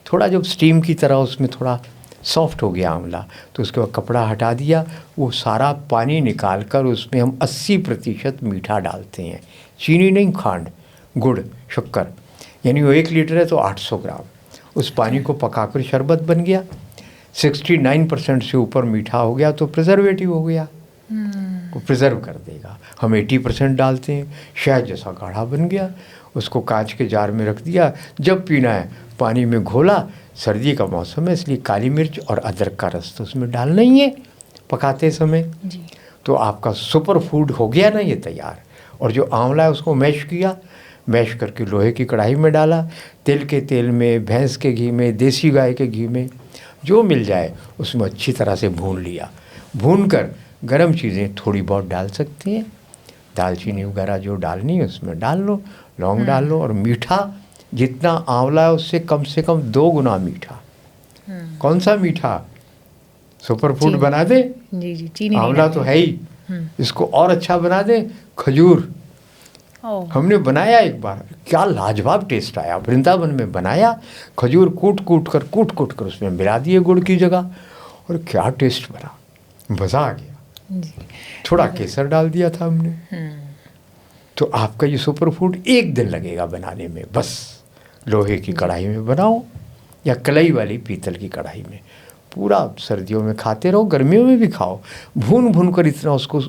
Speaker 2: थोड़ा जब स्टीम की तरह उसमें थोड़ा सॉफ्ट हो गया आंवला, तो उसके बाद कपड़ा हटा दिया, वो सारा पानी निकाल कर उसमें हम 80% मीठा डालते हैं, चीनी नहीं, खांड, गुड़, शक्कर, यानी वो 1 लीटर है तो 800 ग्राम। उस पानी को पकाकर शरबत बन गया, 69% से ऊपर मीठा हो गया तो प्रिजर्वेटिव हो गया, वो प्रिजर्व कर देगा। हम 80% डालते हैं, शहद जैसा गाढ़ा बन गया, उसको कांच के जार में रख दिया, जब पीना है पानी में घोला। सर्दी का मौसम है इसलिए काली मिर्च और अदरक का रस तो उसमें डालना ही है पकाते समय
Speaker 1: जी।
Speaker 2: तो आपका सुपर फूड हो गया ना ये तैयार। और जो आंवला है उसको मैश किया, मैश करके लोहे की कढ़ाई में डाला, तिल के तेल में, भैंस के घी में, देसी गाय के घी में, जो मिल जाए उसमें अच्छी तरह से भून लिया। भून कर गर्म चीज़ें थोड़ी बहुत डाल सकते हैं, दालचीनी वगैरह जो डालनी है उसमें डाल लो, लौंग डाल लो, और मीठा जितना आंवला है उससे कम से कम 2 गुना मीठा। कौन सा मीठा, सुपर फूड
Speaker 1: चीनी।
Speaker 2: बना दे,
Speaker 1: जी जी, चीनी नहीं
Speaker 2: आंवला तो
Speaker 1: डालनी।
Speaker 2: है ही, इसको और अच्छा बना दे, खजूर।
Speaker 1: ओह,
Speaker 2: हमने बनाया एक बार, क्या लाजवाब टेस्ट आया, वृंदावन में बनाया, खजूर कूट कूट कर उसमें मिला दिए गुड़ की जगह, और क्या टेस्ट बना, मज़ा आ गया।
Speaker 1: जी।
Speaker 2: थोड़ा केसर डाल दिया था हमने। तो आपका ये सुपर फूड 1 दिन लगेगा बनाने में, बस लोहे की कढ़ाई में बनाओ या कलई वाली पीतल की कढ़ाई में, पूरा सर्दियों में खाते रहो, गर्मियों में भी खाओ। भून भून कर इतना उसको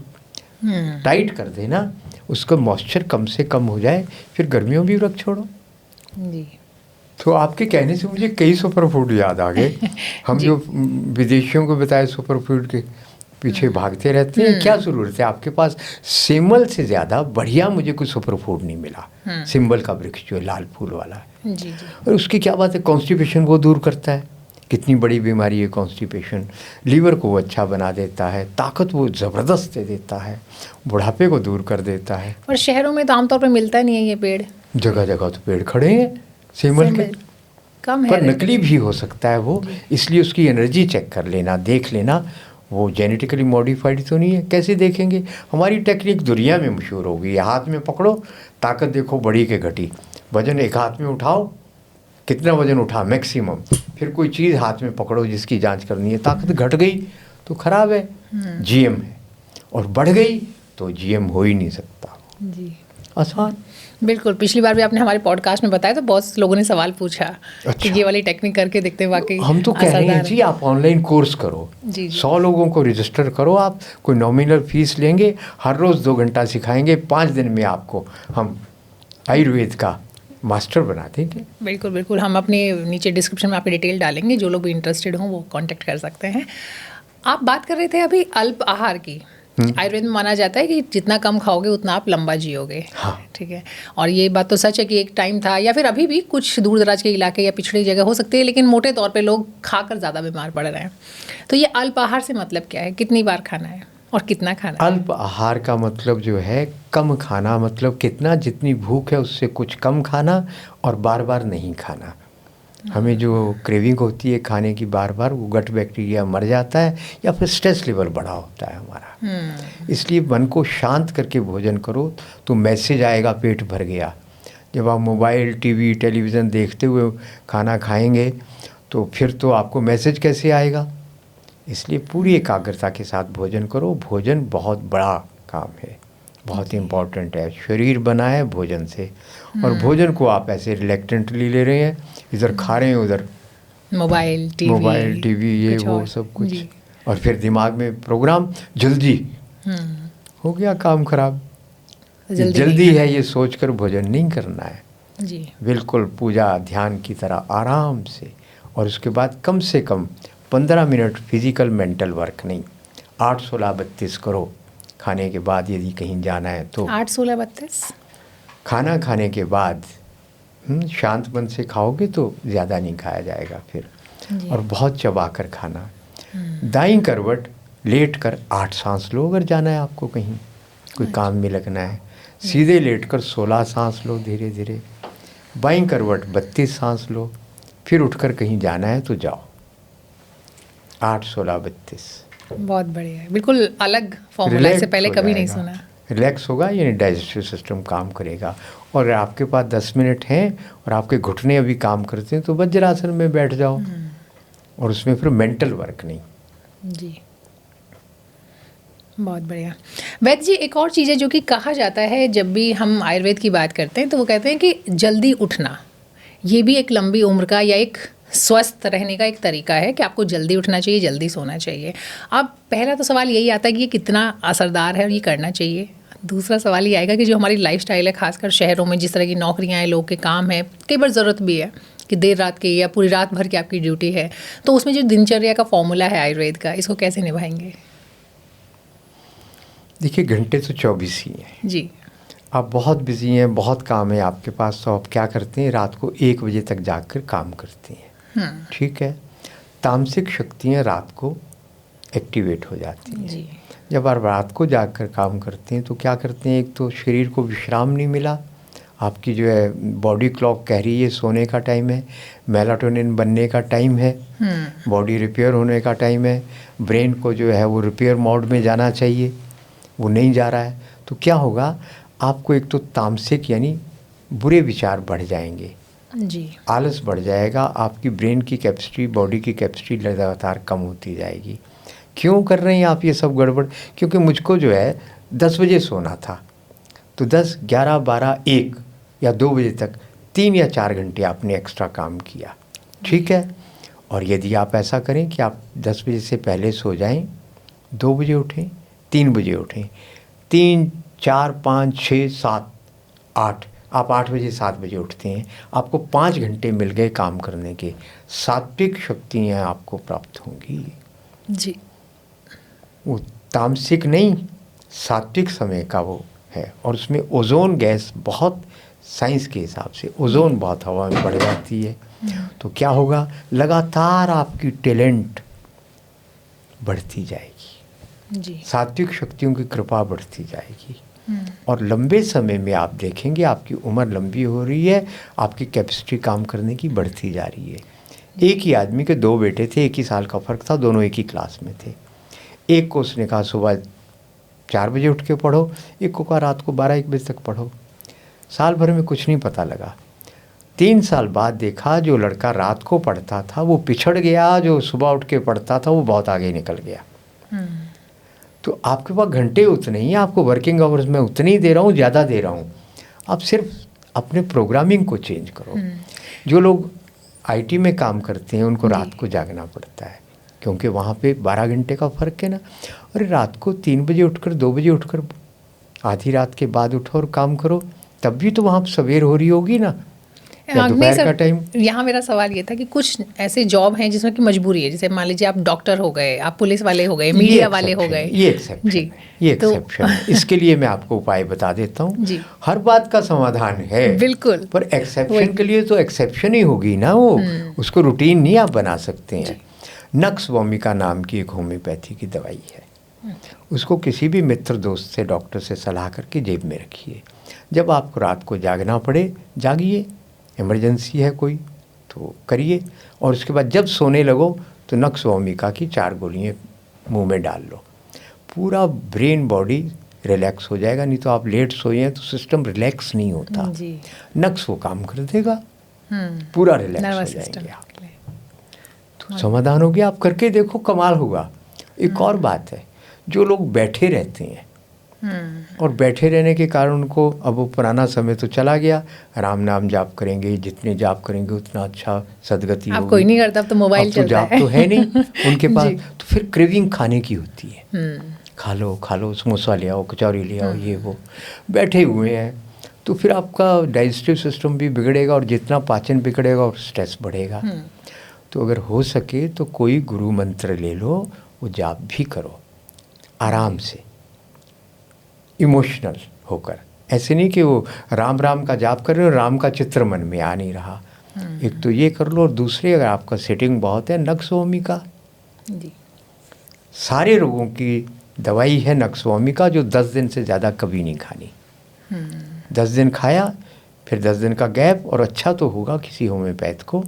Speaker 2: टाइट कर देना, उसका मॉइस्चर कम से कम हो जाए, फिर गर्मियों में भी रख छोड़ो।
Speaker 1: जी।
Speaker 2: तो आपके कहने से मुझे कई सुपर फूड याद आ गए। हम जो विदेशियों को बताए सुपर फूड के पीछे भागते रहते हैं, क्या ज़रूरत है, आपके पास सिंबल से ज़्यादा बढ़िया मुझे कोई सुपर फूड नहीं मिला। सिंबल का वृक्ष जो है लाल फूल वाला,
Speaker 1: जी जी।
Speaker 2: और उसकी क्या बात है, कॉन्स्टिपेशन वो दूर करता है, कितनी बड़ी बीमारी है कॉन्स्टिपेशन, लीवर को वो अच्छा बना देता है, ताकत वो ज़बरदस्त दे देता है, बुढ़ापे को दूर कर देता है।
Speaker 1: और शहरों में तो आमतौर पर मिलता नहीं है ये पेड़,
Speaker 2: जगह जगह तो पेड़ खड़े हैं सिंबल के,
Speaker 1: कम है।
Speaker 2: पर नकली भी हो सकता है वो, इसलिए उसकी एनर्जी चेक कर लेना, देख लेना, वो जेनेटिकली मॉडिफाइड तो नहीं है। कैसे देखेंगे, हमारी टेक्निक दुनिया में मशहूर हो गई है, हाथ में पकड़ो, ताकत देखो बड़ी के घटी, वजन एक हाथ में उठाओ, कितना वजन उठा मैक्सिमम, फिर कोई चीज़ हाथ में पकड़ो जिसकी जांच करनी है, ताकत घट गई तो खराब है, जीएम है, और बढ़ गई तो जीएम हो ही नहीं सकता।
Speaker 1: जी
Speaker 2: आसान।
Speaker 1: बिल्कुल। पिछली बार भी आपने हमारे पॉडकास्ट में बताया तो बहुत लोगों ने सवाल पूछा कि
Speaker 2: अच्छा।
Speaker 1: ये वाली टेक्निक करके देखते हैं वाकई
Speaker 2: हम तो कह रहे हैं जी, आप ऑनलाइन कोर्स करो,
Speaker 1: जी, जी।
Speaker 2: 100 लोगों को रजिस्टर करो, आप कोई नॉमिनल फीस लेंगे, हर रोज़ 2 घंटा सिखाएंगे, 5 दिन में आपको हम आयुर्वेद का मास्टर बना देंगे।
Speaker 1: बिल्कुल बिल्कुल, हम अपने नीचे डिस्क्रिप्शन में आपकी डिटेल डालेंगे, जो लोग भी इंटरेस्टेड हों वो कांटेक्ट कर सकते हैं। आप बात कर रहे थे अभी अल्प आहार की। आयुर्वेद में माना जाता है कि जितना कम खाओगे उतना आप लंबा जियोगे।
Speaker 2: हाँ।
Speaker 1: ठीक है, और ये बात तो सच है कि एक टाइम था, या फिर अभी भी कुछ दूर दराज के इलाके या पिछड़ी जगह हो सकती है, लेकिन मोटे तौर पे लोग खाकर ज़्यादा बीमार पड़ रहे हैं। तो ये अल्प आहार से मतलब क्या है, कितनी बार खाना है और कितना खाना है?
Speaker 2: अल्प आहार का मतलब जो है कम खाना, मतलब कितना, जितनी भूख है उससे कुछ कम खाना और बार बार नहीं खाना। हमें जो क्रेविंग होती है खाने की बार बार, वो गट बैक्टीरिया मर जाता है या फिर स्ट्रेस लेवल बढ़ा होता है हमारा। इसलिए मन को शांत करके भोजन करो तो मैसेज आएगा पेट भर गया। जब आप मोबाइल, टीवी, टेलीविज़न देखते हुए खाना खाएंगे तो फिर तो आपको मैसेज कैसे आएगा। इसलिए पूरी एकाग्रता के साथ भोजन करो। भोजन बहुत बड़ा काम है, बहुत इम्पॉर्टेंट है, शरीर बना है भोजन से, और भोजन को आप ऐसे रिलेक्टेंटली ले रहे हैं, इधर खा रहे हैं उधर
Speaker 1: मोबाइल टीवी
Speaker 2: ये वो सब कुछ, और फिर दिमाग में प्रोग्राम, जल्दी हो गया काम खराब। जल्दी है ये सोचकर भोजन नहीं करना है।
Speaker 1: जी
Speaker 2: बिल्कुल पूजा ध्यान की तरह आराम से और उसके बाद कम से कम 15 मिनट फिजिकल मेंटल वर्क नहीं, 8-16-32 करो खाने के बाद यदि कहीं जाना है तो।
Speaker 1: 8-16-32
Speaker 2: खाना खाने के बाद शांत मन से खाओगे तो ज़्यादा नहीं खाया जाएगा फिर, और बहुत चबा कर खाना। दाईं करवट लेट कर 8 सांस लो अगर जाना है आपको कहीं कोई काम में लगना है। सीधे लेट कर 16 सांस लो धीरे धीरे। बाईं करवट 32 सांस लो, फिर उठकर कहीं जाना है तो जाओ। 8-16-32।
Speaker 1: बहुत बढ़िया है, बिल्कुल अलग फॉर्मूला, इससे पहले कभी नहीं सुना।
Speaker 2: रिलैक्स होगा यानी डाइजेस्टिव सिस्टम काम करेगा। और आपके पास 10 मिनट हैं और आपके घुटने अभी काम करते हैं तो वज्रासन में बैठ जाओ, और उसमें फिर मेंटल वर्क नहीं।
Speaker 1: जी, बहुत बढ़िया। वैद्य जी, एक और चीज़ है जो कि कहा जाता है जब भी हम आयुर्वेद की बात करते हैं तो वो कहते हैं कि जल्दी उठना, ये भी एक लंबी उम्र का या एक स्वस्थ रहने का एक तरीका है कि आपको जल्दी उठना चाहिए, जल्दी सोना चाहिए। अब पहला तो सवाल यही आता है कि ये कितना असरदार है और ये करना चाहिए। दूसरा सवाल ये आएगा कि जो हमारी लाइफस्टाइल है, खासकर शहरों में जिस तरह की नौकरियां हैं, लोग के काम है, कई बार ज़रूरत भी है कि देर रात की या पूरी रात भर की आपकी ड्यूटी है, तो उसमें जो दिनचर्या का फॉर्मूला है आयुर्वेद का, इसको कैसे निभाएंगे?
Speaker 2: देखिए, घंटे तो 24 ही हैं
Speaker 1: जी।
Speaker 2: आप बहुत बिजी हैं, बहुत काम है आपके पास, तो आप क्या करते हैं, रात को 1 बजे तक जाकर काम करते हैं। ठीक है, तामसिक शक्तियाँ रात को एक्टिवेट हो जाती हैं।
Speaker 1: जी।
Speaker 2: जब आप रात को जाकर काम करते हैं तो क्या करते हैं, एक तो शरीर को विश्राम नहीं मिला, आपकी जो है बॉडी क्लॉक कह रही है सोने का टाइम है, मेलाटोनिन बनने का टाइम है, बॉडी रिपेयर होने का टाइम है, ब्रेन को जो है वो रिपेयर मोड में जाना चाहिए, वो नहीं जा रहा है। तो क्या होगा, आपको एक तो तामसिक यानी बुरे विचार बढ़ जाएंगे,
Speaker 1: जी,
Speaker 2: आलस बढ़ जाएगा, आपकी ब्रेन की कैपेसिटी, बॉडी की कैपेसिटी लगातार कम होती जाएगी। क्यों कर रहे हैं आप ये सब गड़बड़? क्योंकि मुझको जो है 10 बजे सोना था, तो 10, 11, 12, 1 या 2 बजे तक 3 या 4 घंटे आपने एक्स्ट्रा काम किया। ठीक है, और यदि आप ऐसा करें कि आप 10 बजे से पहले सो जाएं, 2 बजे उठें, 3 बजे उठें, 3, 4, 5, 6, 7, 8, आप 8 बजे 7 बजे उठते हैं, आपको 5 घंटे मिल गए काम करने के, सात्विक शक्तियाँ आपको प्राप्त होंगी।
Speaker 1: जी,
Speaker 2: वो तामसिक नहीं, सात्विक समय का वो है। और उसमें ओजोन गैस बहुत, साइंस के हिसाब से ओजोन बहुत हवा में बढ़ जाती है, तो क्या होगा, लगातार आपकी टैलेंट बढ़ती जाएगी,
Speaker 1: जी,
Speaker 2: सात्विक शक्तियों की कृपा बढ़ती जाएगी, और लंबे समय में आप देखेंगे आपकी उम्र लंबी हो रही है, आपकी कैपेसिटी काम करने की बढ़ती जा रही है। एक ही आदमी के 2 बेटे थे, 1 ही साल का फ़र्क था, दोनों एक ही क्लास में थे। एक को उसने कहा सुबह 4 बजे उठ के पढ़ो, एक को कहा रात को 12-1 बजे तक पढ़ो। साल भर में कुछ नहीं पता लगा। 3 साल बाद देखा जो लड़का रात को पढ़ता था वो पिछड़ गया, जो सुबह उठ के पढ़ता था वो बहुत आगे निकल गया। तो आपके पास घंटे उतने ही, आपको वर्किंग आवर्स में उतने ही दे रहा हूँ, ज़्यादा दे रहा हूँ, आप सिर्फ अपने प्रोग्रामिंग को चेंज करो। जो लोग IT में काम करते हैं उनको रात को जागना पड़ता है, क्योंकि वहाँ पे 12 घंटे का फ़र्क है ना। और रात को 3 बजे उठकर, 2 बजे उठकर, आधी रात के बाद उठो और काम करो, तब भी तो वहाँ सवेर हो रही होगी ना, या दोपहर का टाइम।
Speaker 1: यहाँ मेरा सवाल ये था कि कुछ ऐसे जॉब हैं जिसमें कि मजबूरी है, जैसे मान लीजिए आप डॉक्टर हो गए, आप पुलिस वाले हो गए, मीडिया वाले हो गए।
Speaker 2: ये एक्सेप्शन
Speaker 1: जी,
Speaker 2: ये एक्सेप्शन है। इसके लिए मैं आपको उपाय बता देता हूँ।
Speaker 1: जी,
Speaker 2: हर बात का समाधान है,
Speaker 1: बिल्कुल,
Speaker 2: पर एक्सेप्शन के लिए तो एक्सेप्शन ही होगी ना, वो उसको रूटीन नहीं आप बना सकते हैं। नक्स वोमिका नाम की एक होम्योपैथी की दवाई है, उसको किसी भी मित्र दोस्त से, डॉक्टर से सलाह करके जेब में रखिए। जब आपको रात को जागना पड़े, जागिए, इमरजेंसी है कोई तो करिए, और उसके बाद जब सोने लगो तो नक्स वोमिका की 4 गोलियाँ मुंह में डाल लो, पूरा ब्रेन बॉडी रिलैक्स हो जाएगा। नहीं तो आप लेट सोए हैं तो सिस्टम रिलैक्स नहीं होता, नक्स वो काम कर देगा, पूरा रिलैक्स हो जाएंगे आप। तो समाधान हो गया, आप करके देखो, कमाल होगा। एक और बात है, जो लोग बैठे रहते हैं और बैठे रहने के कारण उनको, अब वो पुराना समय तो चला गया, राम नाम जाप करेंगे, जितने जाप करेंगे उतना अच्छा सदगति होगी।
Speaker 1: आप कोई नहीं करता, अब तो मोबाइल चलता
Speaker 2: जाप
Speaker 1: है।
Speaker 2: तो है नहीं उनके पास, तो फिर क्रेविंग खाने की होती है, खा लो, समोसा ले आओ, कचौरी ले आओ, ये वो, बैठे हुए हैं, तो फिर आपका डाइजेस्टिव सिस्टम भी बिगड़ेगा, और जितना पाचन बिगड़ेगा और स्ट्रेस बढ़ेगा। तो अगर हो सके तो कोई गुरु मंत्र ले लो, वो जाप भी करो आराम से, इमोशनल होकर। ऐसे नहीं कि वो राम राम का जाप कर रहे हो, राम का चित्र मन में आ नहीं रहा। एक तो ये कर लो, और दूसरे अगर आपका सेटिंग बहुत है, नक्सवामिका
Speaker 1: जी।
Speaker 2: सारे रोगों की दवाई है नक्सवामिका, जो 10 दिन से ज़्यादा कभी नहीं खानी। 10 दिन खाया, फिर 10 दिन का गैप, और अच्छा तो होगा किसी होम्योपैथ को,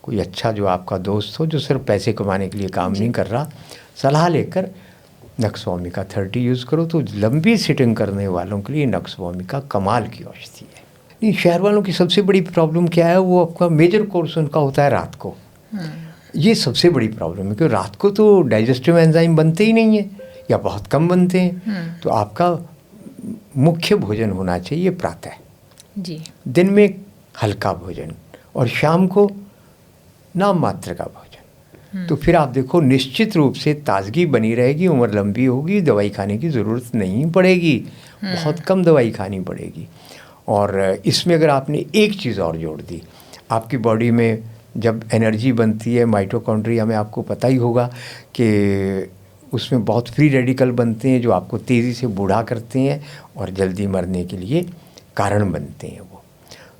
Speaker 2: कोई अच्छा जो आपका दोस्त हो जो सिर्फ पैसे कमाने के लिए काम नहीं कर रहा, सलाह लेकर नक्सवामिका 30 यूज़ करो। तो लंबी सिटिंग करने वालों के लिए नक्सवामिका कमाल की औषधि है। नहीं, शहर वालों की सबसे बड़ी प्रॉब्लम क्या है, वो आपका मेजर कोर्स उनका होता है रात को। ये सबसे बड़ी प्रॉब्लम है, क्योंकि रात को तो डाइजेस्टिव एंजाइम बनते ही नहीं है, या बहुत कम बनते हैं। तो आपका मुख्य भोजन होना चाहिए प्रातः
Speaker 1: जी।
Speaker 2: दिन में हल्का भोजन, और शाम को नाम मात्र का भोजन। तो फिर आप देखो निश्चित रूप से ताजगी बनी रहेगी, उम्र लंबी होगी, दवाई खाने की ज़रूरत नहीं पड़ेगी, बहुत कम दवाई खानी पड़ेगी। और इसमें अगर आपने एक चीज़ और जोड़ दी, आपकी बॉडी में जब एनर्जी बनती है, माइटोकॉन्ड्रिया में आपको पता ही होगा कि उसमें बहुत फ्री रेडिकल बनते हैं जो आपको तेज़ी से बूढ़ा करते हैं और जल्दी मरने के लिए कारण बनते हैं वो।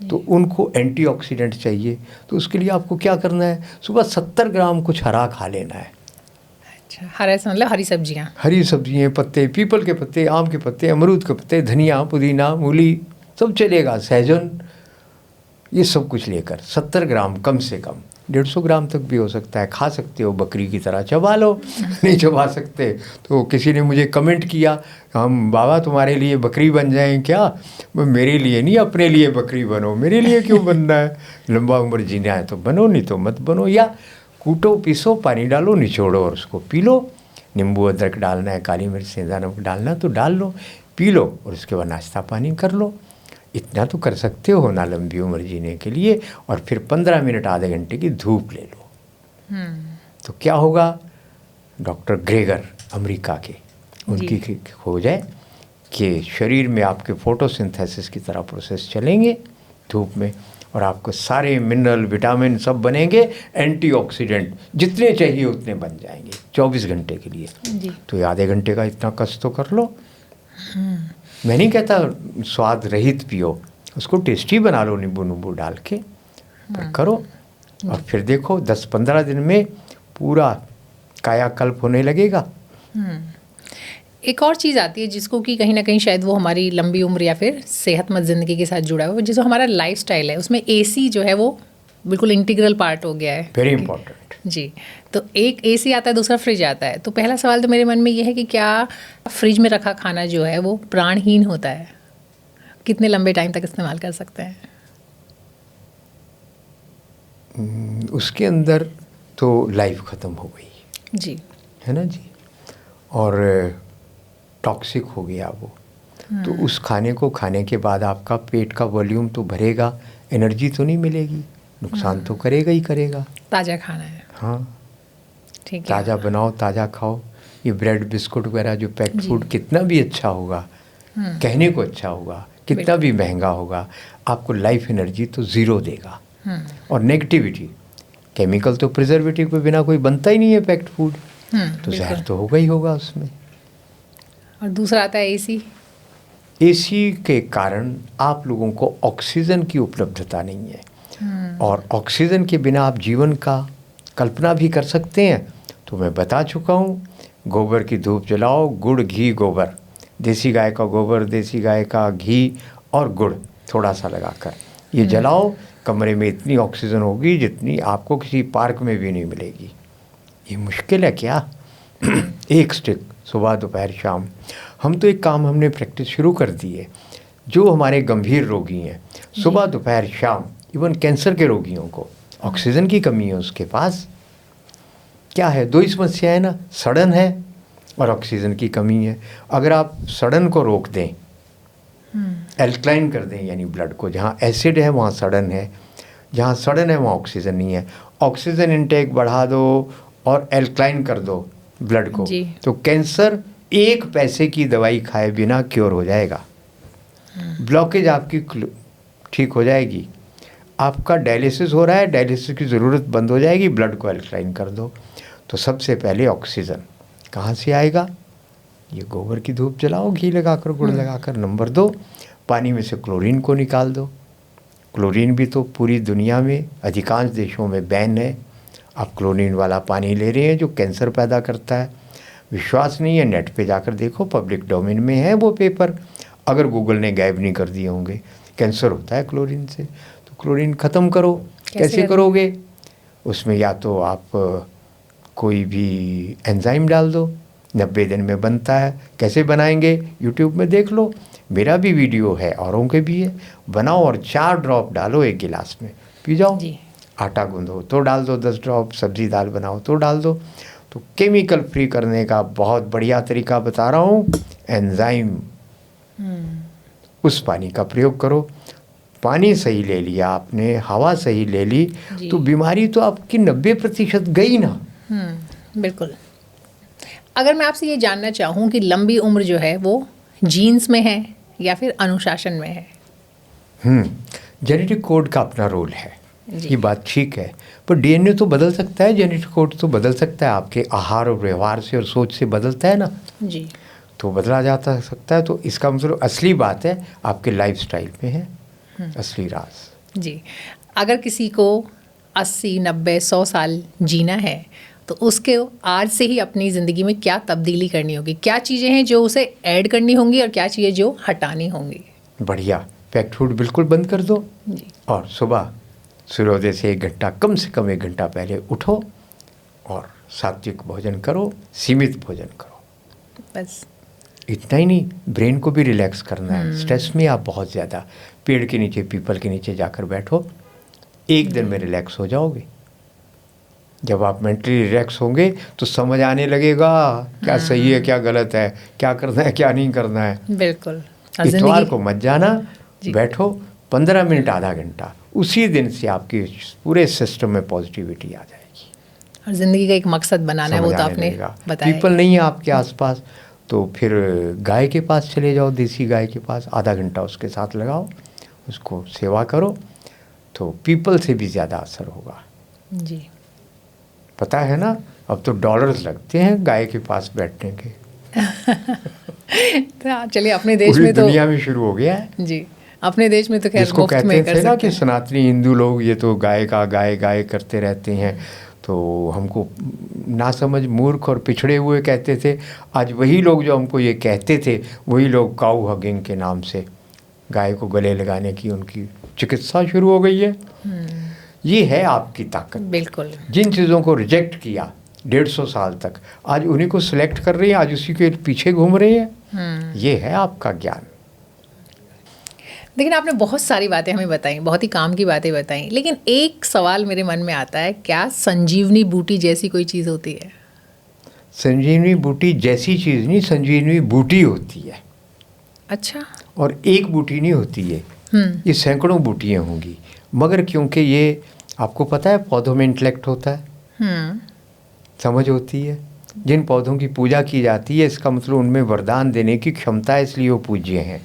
Speaker 2: तो उनको एंटीऑक्सीडेंट चाहिए, तो उसके लिए आपको क्या करना है, सुबह 70 ग्राम कुछ हरा खा लेना है।
Speaker 1: अच्छा, हरा मतलब हरी सब्जियाँ।
Speaker 2: हरी सब्जियाँ, पत्ते, पीपल के पत्ते, आम के पत्ते, अमरूद के पत्ते, धनिया, पुदीना, मूली, सब चलेगा, सहजन, ये सब कुछ लेकर 70 ग्राम कम से कम, 150 ग्राम तक भी हो सकता है, खा सकते हो, बकरी की तरह चबा लो। नहीं चबा सकते तो किसी ने मुझे कमेंट किया, हम बाबा तुम्हारे लिए बकरी बन जाएं क्या? मेरे लिए नहीं, अपने लिए बकरी बनो। मेरे लिए क्यों बनना है? लंबा उम्र जीना है तो बनो, नहीं तो मत बनो। या कूटो, पीसो, पानी डालो, निचोड़ो और उसको पी लो। नींबू अदरक डालना है, काली मिर्च सेंधा नमक डालना तो डाल लो, पी लो, और उसके बाद नाश्ता पानी कर लो। इतना तो कर सकते हो ना लंबी उम्र जीने के लिए। और फिर 15 मिनट आधे घंटे की धूप ले लो। तो क्या होगा, डॉक्टर ग्रेगर अमेरिका के, उनकी खोज है कि शरीर में आपके फोटोसिंथेसिस की तरह प्रोसेस चलेंगे धूप में, और आपको सारे मिनरल विटामिन सब बनेंगे, एंटीऑक्सीडेंट जितने चाहिए उतने बन जाएंगे 24 घंटे के लिए
Speaker 1: जी।
Speaker 2: तो ये आधे घंटे का इतना कष्ट तो कर लो। मैं नहीं कहता स्वाद रहित पियो, उसको टेस्टी बना लो नींबू नींबू डाल के, पर करो। और फिर देखो 10-15 दिन में पूरा कायाकल्प होने लगेगा।
Speaker 1: एक और चीज़ आती है जिसको कि कहीं ना कहीं शायद वो हमारी लंबी उम्र या फिर सेहतमंद ज़िंदगी के साथ जुड़ा हुआ है, जिसको हमारा लाइफस्टाइल है, उसमें एसी जो है वो बिल्कुल इंटीग्रल पार्ट हो गया है।
Speaker 2: वेरी इंपॉर्टेंट
Speaker 1: जी। तो एक एसी आता है, दूसरा फ्रिज आता है। तो पहला सवाल तो मेरे मन में ये है कि क्या फ्रिज में रखा खाना जो है वो प्राणहीन होता है? कितने लंबे टाइम तक इस्तेमाल कर सकते हैं?
Speaker 2: उसके अंदर तो लाइफ ख़त्म हो गई
Speaker 1: जी,
Speaker 2: है ना जी, और टॉक्सिक हो गया वो। तो उस खाने को खाने के बाद आपका पेट का वॉल्यूम तो भरेगा, एनर्जी तो नहीं मिलेगी, नुकसान तो करेगा ही करेगा।
Speaker 1: ताज़ा खाना है।
Speaker 2: हाँ,
Speaker 1: ठीक है।
Speaker 2: ताज़ा बनाओ, ताज़ा खाओ। ये ब्रेड बिस्कुट वगैरह जो पैक्ड फूड कितना भी अच्छा होगा, कहने को अच्छा होगा, कितना भी महंगा होगा, आपको लाइफ एनर्जी तो ज़ीरो देगा। और नेगेटिविटी, केमिकल तो प्रिजर्वेटिव के बिना कोई बनता ही नहीं है पैक्ड फूड, तो जहर तो होगा ही होगा उसमें।
Speaker 1: और दूसरा आता है एसी।
Speaker 2: एसी के कारण आप लोगों को ऑक्सीजन की उपलब्धता नहीं है, और ऑक्सीजन के बिना आप जीवन का कल्पना भी कर सकते हैं तो मैं बता चुका हूँ। गोबर की धूप जलाओ, गुड़ घी गोबर, देसी गाय का गोबर, देसी गाय का घी और गुड़ थोड़ा सा लगाकर ये जलाओ, कमरे में इतनी ऑक्सीजन होगी जितनी आपको किसी पार्क में भी नहीं मिलेगी। ये मुश्किल है क्या? एक स्टिक सुबह दोपहर शाम। हम तो एक काम हमने प्रैक्टिस शुरू कर दी है, जो हमारे गंभीर रोगी हैं सुबह दोपहर शाम, इवन कैंसर के रोगियों को ऑक्सीजन की कमी है उसके पास। क्या है, दो ही समस्या है ना, सड़न है और ऑक्सीजन की कमी है। अगर आप सड़न को रोक दें, एल्कलाइन कर दें, यानी ब्लड को, जहाँ एसिड है वहाँ सड़न है, जहाँ सड़न है वहाँ ऑक्सीजन नहीं है, ऑक्सीजन इनटेक बढ़ा दो और एल्कलाइन कर दो ब्लड को, तो कैंसर 1 पैसे की दवाई खाए बिना क्योर हो जाएगा। ब्लॉकेज आपकी ठीक हो जाएगी। आपका डायलिसिस हो रहा है, डायलिसिस की ज़रूरत बंद हो जाएगी, ब्लड को अल्कलाइन कर दो। तो सबसे पहले ऑक्सीजन कहाँ से आएगा? ये गोबर की धूप जलाओ, घी लगाकर, गुड़ लगाकर। नंबर 2, पानी में से क्लोरीन को निकाल दो। क्लोरीन भी तो पूरी दुनिया में अधिकांश देशों में बैन है। आप क्लोरीन वाला पानी ले रहे हैं जो कैंसर पैदा करता है। विश्वास नहीं है, नेट पे जाकर देखो, पब्लिक डोमेन में है वो पेपर। अगर गूगल ने गायब नहीं कर दिए होंगे। कैंसर होता है क्लोरीन से, तो क्लोरीन ख़त्म करो। कैसे करोगे? उसमें या तो आप कोई भी एंजाइम डाल दो, 90 दिन में बनता है। कैसे बनाएंगे? यूट्यूब में देख लो, मेरा भी वीडियो है, औरों के भी है। बनाओ और 4 ड्रॉप डालो एक गिलास में, पी जाओ जी। आटा गूंदो तो डाल दो 10 ड्रॉप, सब्जी दाल बनाओ तो डाल दो। तो केमिकल फ्री करने का बहुत बढ़िया तरीका बता रहा हूँ, एंजाइम। उस पानी का प्रयोग करो। पानी सही ले लिया आपने, हवा सही ले ली, तो बीमारी तो आपकी 90% गई ना।
Speaker 1: बिल्कुल। अगर मैं आपसे ये जानना चाहूँ कि लंबी उम्र जो है वो जीन्स में है या फिर अनुशासन में है?
Speaker 2: जेनेटिक कोड का अपना रोल है, ये बात ठीक है, पर डीएनए तो बदल सकता है, जेनेटिक कोड तो बदल सकता है, आपके आहार और व्यवहार से और सोच से बदलता है ना जी, तो बदला जाता सकता है। तो इसका मतलब असली बात है आपके लाइफस्टाइल में है असली राज
Speaker 1: जी। अगर किसी को 80, 90, 100 साल जीना है तो उसके आज से ही अपनी ज़िंदगी में क्या तब्दीली करनी होगी? क्या चीज़ें हैं जो उसे ऐड करनी होंगी और क्या चीज़ें जो हटानी होंगी?
Speaker 2: बढ़िया, पैक्ड फूड बिल्कुल बंद कर दो जी। और सुबह सूर्योदय से 1 घंटा, कम से कम 1 घंटा पहले उठो और सात्विक भोजन करो, सीमित भोजन करो। बस इतना ही नहीं, ब्रेन को भी रिलैक्स करना है। स्ट्रेस में आप बहुत ज़्यादा, पेड़ के नीचे, पीपल के नीचे जाकर बैठो, 1 दिन में रिलैक्स हो जाओगे। जब आप मेंटली रिलैक्स होंगे तो समझ आने लगेगा क्या सही है, क्या गलत है, क्या करना है, क्या नहीं करना है। बिल्कुल। इतवार को मत जाना, बैठो 15 मिनट, आधा घंटा, उसी दिन से आपके पूरे सिस्टम में पॉजिटिविटी आ जाएगी
Speaker 1: और ज़िंदगी का एक मकसद बनाना है, वो तो आपने बताया।
Speaker 2: पीपल नहीं है आपके आसपास तो फिर गाय के पास चले जाओ, देसी गाय के पास, आधा घंटा उसके साथ लगाओ, उसको सेवा करो, तो पीपल से भी ज़्यादा असर होगा जी। पता है ना, अब तो $डॉलर्स लगते हैं गाय के पास बैठने के।
Speaker 1: तो चलिए, अपने देश में तो
Speaker 2: दुनिया में शुरू हो गया है जी।
Speaker 1: अपने देश में तो खैर
Speaker 2: जिसको कहते थे ना कि सनातनी हिंदू लोग ये तो गाय का गाय गाय करते रहते हैं, तो हमको नासमझ, मूर्ख और पिछड़े हुए कहते थे। आज वही लोग जो हमको ये कहते थे, वही लोग काऊ हगिंग के नाम से गाय को गले लगाने की उनकी चिकित्सा शुरू हो गई है। ये है आपकी ताकत। बिल्कुल। जिन चीज़ों को रिजेक्ट किया 150 साल तक, आज उन्हीं को सिलेक्ट कर रही हैं, आज उसी के पीछे घूम रही हैं। ये है आपका ज्ञान।
Speaker 1: लेकिन आपने बहुत सारी बातें हमें बताई, बहुत ही काम की बातें बताई, लेकिन एक सवाल मेरे मन में आता है, क्या संजीवनी बूटी जैसी कोई चीज़ होती है?
Speaker 2: संजीवनी बूटी जैसी चीज़ नहीं, संजीवनी बूटी होती है। अच्छा। और एक बूटी नहीं होती है, ये सैकड़ों बूटियाँ होंगी, मगर क्योंकि ये आपको पता है पौधों में इंटेलेक्ट होता है, समझ होती है। जिन पौधों की पूजा की जाती है, इसका मतलब उनमें वरदान देने की क्षमता है, इसलिए वो पूज्य हैं।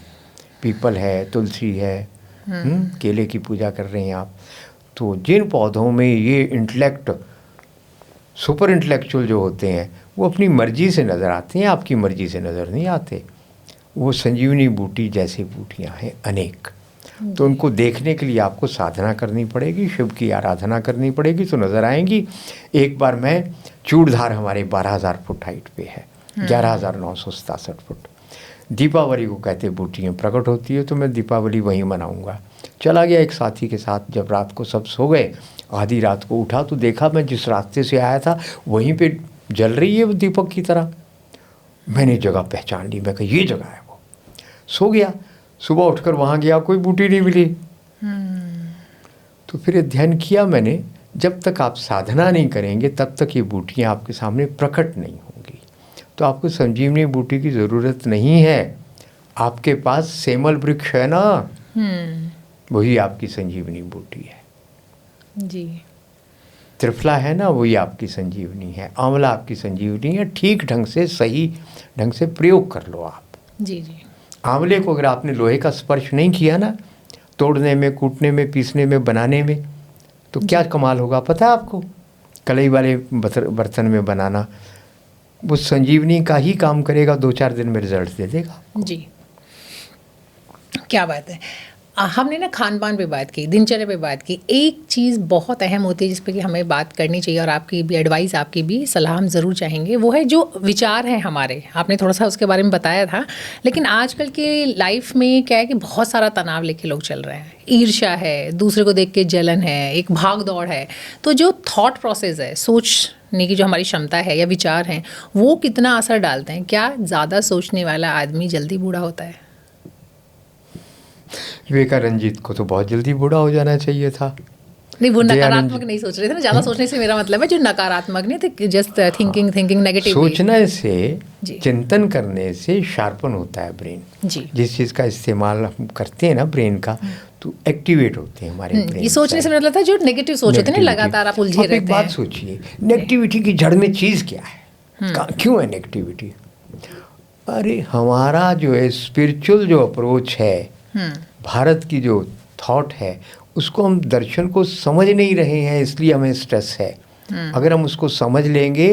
Speaker 2: पीपल है, तुलसी है, केले की पूजा कर रहे हैं आप। तो जिन पौधों में ये इंटेलेक्ट, सुपर इंटेलेक्चुअल जो होते हैं, वो अपनी मर्जी से नज़र आते हैं, आपकी मर्जी से नज़र नहीं आते। वो संजीवनी बूटी जैसी बूटियाँ हैं अनेक। तो उनको देखने के लिए आपको साधना करनी पड़ेगी, शिव की आराधना करनी पड़ेगी, तो नज़र आएंगी। एक बार मैं चूड़धार हमारे 12,000 फुट हाइट पे है, 11,967 फुट। दीपावली को कहते बूटियाँ प्रकट होती है, तो मैं दीपावली वहीं मनाऊंगा। चला गया एक साथी के साथ, जब रात को सब सो गए, आधी रात को उठा तो देखा मैं जिस रास्ते से आया था वहीं पे जल रही है वो दीपक की तरह। मैंने जगह पहचान ली, मैं कहा ये जगह है वो। सो गया, सुबह उठकर वहाँ गया, कोई बूटी नहीं मिली। तो फिर ध्यान किया मैंने, जब तक आप साधना नहीं करेंगे तब तक ये बूटियाँ आपके सामने प्रकट नहीं होंगी। तो आपको संजीवनी बूटी की ज़रूरत नहीं है, आपके पास सेमल वृक्ष है ना, वही आपकी संजीवनी बूटी है जी। त्रिफला है ना, वही आपकी संजीवनी है। आंवला आपकी संजीवनी है। ठीक ढंग से, सही ढंग से प्रयोग कर लो आप जी जी। आंवले को अगर आपने लोहे का स्पर्श नहीं किया ना, तोड़ने में, कूटने में, पीसने में, बनाने में, तो क्या कमाल होगा पता है आपको? कढ़ाई वाले बर्तन में बनाना, वो संजीवनी का ही काम करेगा, 2-4 दिन में रिजल्ट दे देगा।
Speaker 1: जी, क्या बात है। हमने ना खान पान पे बात की, दिनचर्या पे बात की। एक चीज़ बहुत अहम होती है जिस पे कि हमें बात करनी चाहिए और आपकी भी एडवाइस, आपकी भी सलाह हम ज़रूर चाहेंगे, वो है जो विचार हैं हमारे। आपने थोड़ा सा उसके बारे में बताया था, लेकिन आजकल के लाइफ में क्या है कि बहुत सारा तनाव लेके लोग चल रहे हैं। ईर्ष्या है, दूसरे को देख के जलन है, एक भाग दौड़ है। तो जो थॉट प्रोसेस है, सोचने की जो हमारी क्षमता है या विचार हैं, वो कितना असर डालते हैं? क्या ज़्यादा सोचने वाला आदमी जल्दी बूढ़ा होता है?
Speaker 2: विवेका रंजीत को तो बहुत जल्दी बूढ़ा हो जाना चाहिए था।
Speaker 1: नहीं, वो
Speaker 2: दयानंद
Speaker 1: नकारात्मक नहीं सोच रहे थे ना। ज़्यादा सोचने से मेरा मतलब है जो नकारात्मक नहीं थे, जस्ट थिंकिंग नेगेटिव।
Speaker 2: सोचने से,
Speaker 1: जी।
Speaker 2: चिंतन करने से शार्पन होता है ब्रेन।
Speaker 1: जी।
Speaker 2: जिस चीज़ का इस्तेमाल हम करते हैं ना ब्रेन का, तो एक्टिवेट होते हैं हमारे ब्रेन।
Speaker 1: ये सोचने से मतलब था जो नेगेटिव सोच होते हैं ना, लगातार आप उलझे रहते हैं।
Speaker 2: एक बात सोचिए, नेगेटिविटी की जड़ में चीज़ क्या है? क्यों है नेगेटिविटी? अरे हमारा जो है स्पिरिचुअल जो अप्रोच है, भारत की जो थॉट है, उसको हम दर्शन को समझ नहीं रहे हैं, इसलिए हमें स्ट्रेस है। अगर हम उसको समझ लेंगे,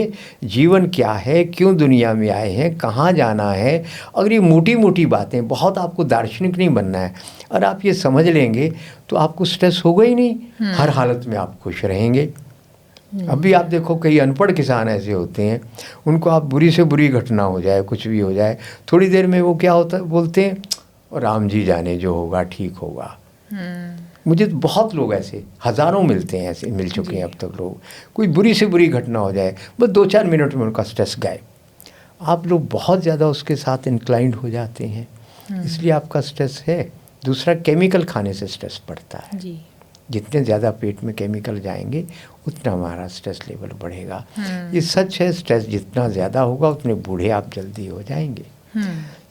Speaker 2: जीवन क्या है, क्यों दुनिया में आए हैं, कहाँ जाना है, अगर ये मोटी मोटी बातें, बहुत आपको दार्शनिक नहीं बनना है, और आप ये समझ लेंगे तो आपको स्ट्रेस होगा ही नहीं। हर हालत में आप खुश रहेंगे। अभी आप देखो, कई अनपढ़ किसान ऐसे होते हैं, उनको आप बुरी से बुरी घटना हो जाए, कुछ भी हो जाए, थोड़ी देर में वो क्या होता है, बोलते हैं और राम जी जाने, जो होगा ठीक होगा। मुझे तो बहुत लोग ऐसे हज़ारों मिलते हैं, ऐसे मिल चुके हैं अब तक लोग। कोई बुरी से बुरी घटना हो जाए, बस 2-4 मिनट में उनका स्ट्रेस गायब। आप लोग बहुत ज़्यादा उसके साथ इंक्लाइंड हो जाते हैं, इसलिए आपका स्ट्रेस है। दूसरा, केमिकल खाने से स्ट्रेस बढ़ता है जी। जितने ज़्यादा पेट में केमिकल जाएंगे, उतना हमारा स्ट्रेस लेवल बढ़ेगा। ये सच है, स्ट्रेस जितना ज़्यादा होगा उतने बूढ़े आप जल्दी हो जाएंगे।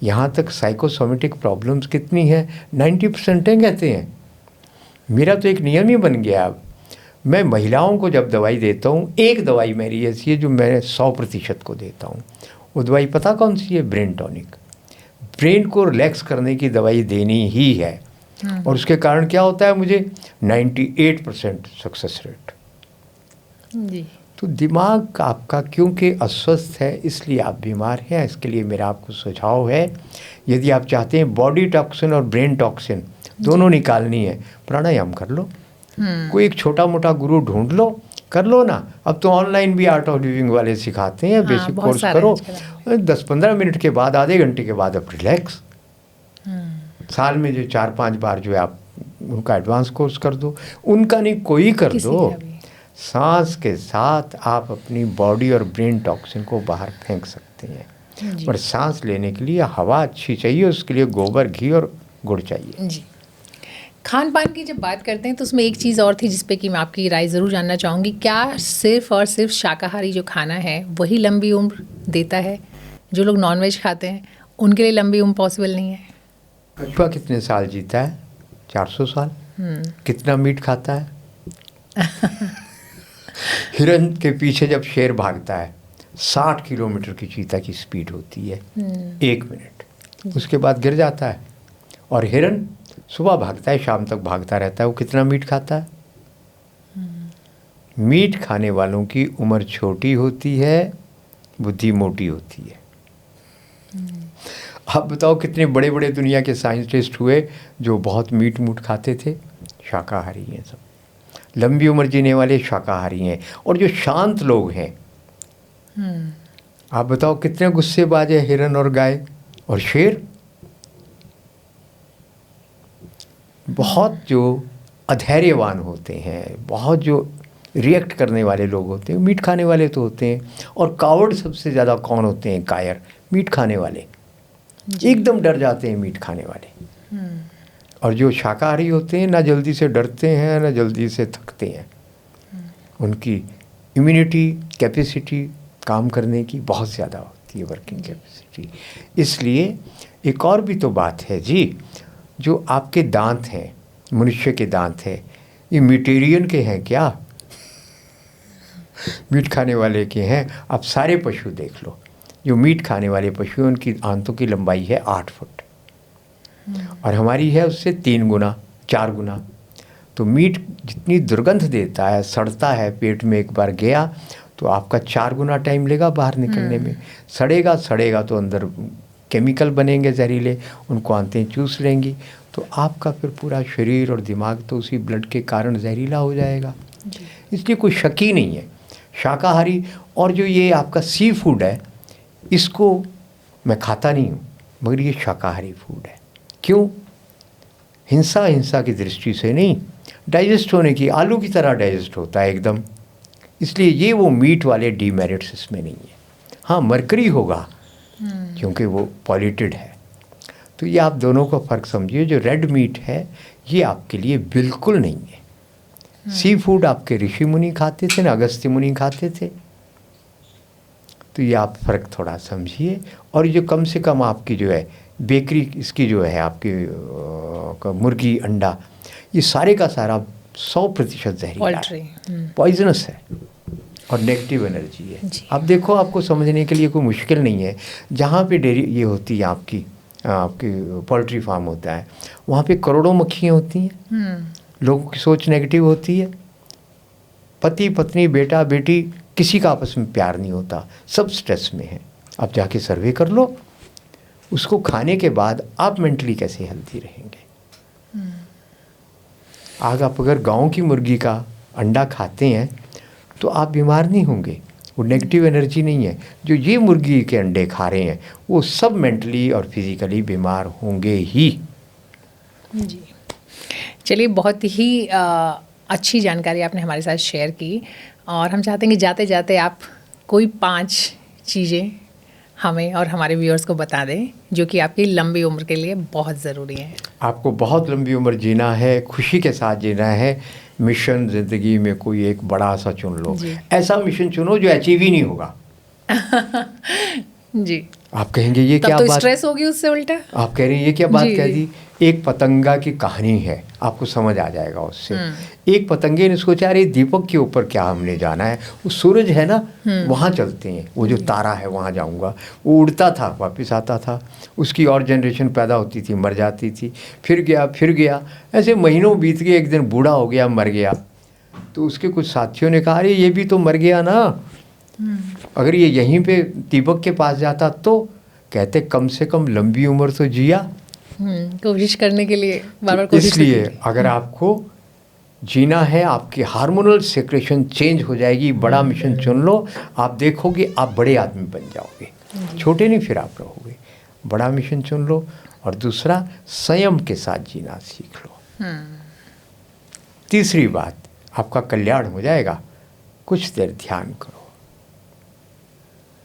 Speaker 2: यहाँ तक साइकोसोमेटिक प्रॉब्लम्स कितनी है, 90% है कहते हैं। मेरा तो एक नियम ही बन गया अब, मैं महिलाओं को जब दवाई देता हूँ, एक दवाई मेरी ऐसी है जो मैं 100% को देता हूँ। वो दवाई पता कौन सी है? Brain tonic. ब्रेन को रिलैक्स करने की दवाई देनी ही है, और उसके कारण क्या होता है, मुझे 98% सक्सेस रेट जी। तो दिमाग आपका क्योंकि अस्वस्थ है, इसलिए आप बीमार हैं। इसके लिए मेरा आपको सुझाव है, यदि आप चाहते हैं बॉडी टॉक्सिन और ब्रेन टॉक्सिन दोनों निकालनी है, प्राणायाम कर लो। कोई एक छोटा मोटा गुरु ढूंढ लो, कर लो ना। अब तो ऑनलाइन भी आर्ट ऑफ लिविंग वाले सिखाते हैं, बेसिक कोर्स करो, 10-15 मिनट के बाद, आधे घंटे के बाद आप रिलैक्स। साल में जो 4-5 बार जो है आप उनका एडवांस कोर्स कर दो, उनका नहीं कोई कर दो। सांस के साथ आप अपनी बॉडी और ब्रेन टॉक्सिन को बाहर फेंक सकते हैं। पर सांस लेने के लिए हवा अच्छी चाहिए, उसके लिए गोबर, घी और गुड़ चाहिए
Speaker 1: जी। खान पान की जब बात करते हैं तो उसमें एक चीज़ और थी जिस पे कि मैं आपकी राय ज़रूर जानना चाहूँगी। क्या सिर्फ़ और सिर्फ शाकाहारी जो खाना है वही लंबी उम्र देता है? जो लोग नॉनवेज खाते हैं उनके लिए लंबी उम्र पॉसिबल नहीं है?
Speaker 2: कछुआ कितने साल जीता है? 400 साल। कितना मीट खाता है? हिरन के पीछे जब शेर भागता है, 60 किलोमीटर की चीता की स्पीड होती है 1 मिनट, उसके बाद गिर जाता है। और हिरन सुबह भागता है, शाम तक भागता रहता है। वो कितना मीट खाता है? मीट खाने वालों की उम्र छोटी होती है, बुद्धि मोटी होती है। आप बताओ कितने बड़े बड़े दुनिया के साइंटिस्ट हुए जो बहुत मीट मूट खाते थे? शाकाहारी हैं सब। लंबी उम्र जीने वाले शाकाहारी हैं। और जो शांत लोग हैं, आप बताओ कितने गुस्सेबाज है हिरन और गाय और शेर। बहुत जो अधैर्यवान होते हैं, बहुत जो रिएक्ट करने वाले लोग होते हैं, मीट खाने वाले तो होते हैं। और कावर्ड सबसे ज़्यादा कौन होते हैं? कायर, मीट खाने वाले। एकदम डर जाते हैं मीट खाने वाले। और जो शाकाहारी होते हैं, ना जल्दी से डरते हैं, ना जल्दी से थकते हैं। उनकी इम्यूनिटी कैपेसिटी काम करने की बहुत ज़्यादा होती है, वर्किंग कैपेसिटी। इसलिए एक और भी तो बात है जी, जो आपके दांत हैं, मनुष्य के दांत हैं, ये मीटेरियन के हैं क्या? मीट खाने वाले के हैं? आप सारे पशु देख लो, जो मीट खाने वाले पशु, उनकी दांतों की लंबाई है 8 फुट, और हमारी है उससे 3 गुना, 4 गुना। तो मीट जितनी दुर्गंध देता है, सड़ता है, पेट में एक बार गया तो आपका 4 गुना टाइम लेगा बाहर निकलने में। सड़ेगा तो अंदर केमिकल बनेंगे जहरीले, उनको आंतें चूस लेंगी, तो आपका फिर पूरा शरीर और दिमाग तो उसी ब्लड के कारण जहरीला हो जाएगा। इसलिए कोई शक ही नहीं है। शाकाहारी और जो ये आपका सी फूड है, इसको मैं खाता नहीं हूँ, मगर ये शाकाहारी फूड है। क्यों? हिंसा की दृष्टि से नहीं, डाइजेस्ट होने की, आलू की तरह डाइजेस्ट होता है एकदम। इसलिए ये वो मीट वाले डीमेरिट्स इसमें नहीं है। हाँ, मरकरी होगा क्योंकि वो पॉल्यूटेड है। तो ये आप दोनों का फ़र्क समझिए। जो रेड मीट है ये आपके लिए बिल्कुल नहीं है। सी फूड आपके ऋषि मुनि खाते थे ना, अगस्त्य मुनि खाते थे। तो ये आप फ़र्क थोड़ा समझिए। और जो कम से कम आपकी जो है बेकरी, इसकी जो है आपकी मुर्गी, अंडा, ये सारे का सारा 100% जहरीला है, पॉइजनस है और नेगेटिव एनर्जी है। अब देखो, आपको समझने के लिए कोई मुश्किल नहीं है। जहाँ पे डेयरी ये होती है आपकी पोल्ट्री फार्म होता है, वहाँ पे करोड़ों मक्खियाँ होती हैं। लोगों की सोच नेगेटिव होती है। पति पत्नी, बेटा बेटी, किसी का आपस में प्यार नहीं होता, सब स्ट्रेस में है। आप जाके सर्वे कर लो, उसको खाने के बाद आप मेंटली कैसे हेल्थी रहेंगे। आज आप अगर गांव की मुर्गी का अंडा खाते हैं तो आप बीमार नहीं होंगे, वो नेगेटिव एनर्जी नहीं है। जो ये मुर्गी के अंडे खा रहे हैं वो सब मेंटली और फिजिकली बीमार होंगे ही।
Speaker 1: जी, चलिए, बहुत ही अच्छी जानकारी आपने हमारे साथ शेयर की, और हम चाहते हैं कि जाते जाते आप कोई 5 चीज़ें हमें और हमारे व्यूअर्स को बता दें जो कि आपकी लंबी उम्र के लिए बहुत ज़रूरी है।
Speaker 2: आपको बहुत लंबी उम्र जीना है, खुशी के साथ जीना है। मिशन ज़िंदगी में कोई एक बड़ा सा चुन लो। ऐसा मिशन चुनो जो अचीव ही नहीं होगा।
Speaker 1: जी।
Speaker 2: आप कहेंगे ये क्या
Speaker 1: तो
Speaker 2: बात,
Speaker 1: स्ट्रेस होगी उससे उल्टा।
Speaker 2: आप कह रहे हैं ये क्या बात कह दी। एक पतंगा की कहानी है, आपको समझ आ जाएगा उससे। एक पतंगे ने सोचा, अरे दीपक के ऊपर क्या हमने जाना है, वो सूरज है ना, वहाँ चलते हैं, वो जो तारा है वहाँ जाऊँगा। वो उड़ता था, वापस आता था, उसकी और जनरेशन पैदा होती थी, मर जाती थी, फिर गया, ऐसे महीनों बीत गए। एक दिन बूढ़ा हो गया, मर गया। तो उसके कुछ साथियों ने कहा, अरे ये भी तो मर गया ना, अगर ये यहीं पे दीपक के पास जाता तो। कहते कम से कम लंबी उम्र तो जिया।
Speaker 1: कोशिश करने के लिए बार-बार कोशिश।
Speaker 2: इसलिए अगर आपको जीना है, आपकी हार्मोनल सेक्रेशन चेंज हो जाएगी। बड़ा मिशन चुन लो, आप देखोगे आप बड़े आदमी बन जाओगे, छोटे नहीं फिर आप रहोगे। बड़ा मिशन चुन लो। और दूसरा, संयम के साथ जीना सीख लो। तीसरी बात, आपका कल्याण हो जाएगा। कुछ देर ध्यान करो।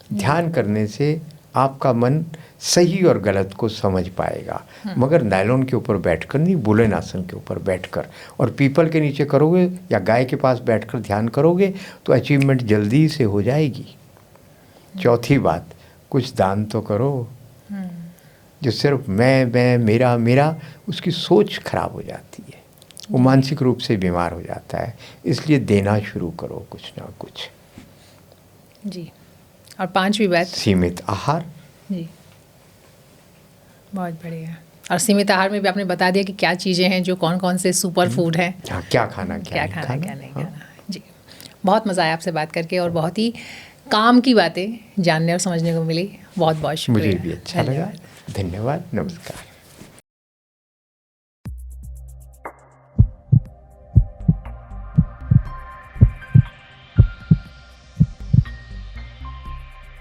Speaker 2: ध्यान करने से आपका मन सही और गलत को समझ पाएगा, मगर नायलॉन के ऊपर बैठकर नहीं, बुलेन आसन के ऊपर बैठकर और पीपल के नीचे करोगे या गाय के पास बैठकर ध्यान करोगे तो अचीवमेंट जल्दी से हो जाएगी। चौथी बात, कुछ दान तो करो। जो सिर्फ मैं मेरा, उसकी सोच खराब हो जाती है, वो मानसिक रूप से बीमार हो जाता है। इसलिए देना शुरू करो कुछ ना कुछ।
Speaker 1: जी। और 5वीं बात,
Speaker 2: सीमित आहार।
Speaker 1: जी, बहुत बढ़िया। और सीमित आहार में भी आपने बता दिया कि क्या चीज़ें हैं, जो कौन कौन से सुपर फूड हैं।
Speaker 2: हाँ, क्या खाना क्या
Speaker 1: नहीं खाना। जी, बहुत मज़ा आया आपसे बात करके, और बहुत ही काम की बातें जानने और समझने को मिली। बहुत बहुत शुक्रिया।
Speaker 2: मुझे भी अच्छा लगा। धन्यवाद। नमस्कार।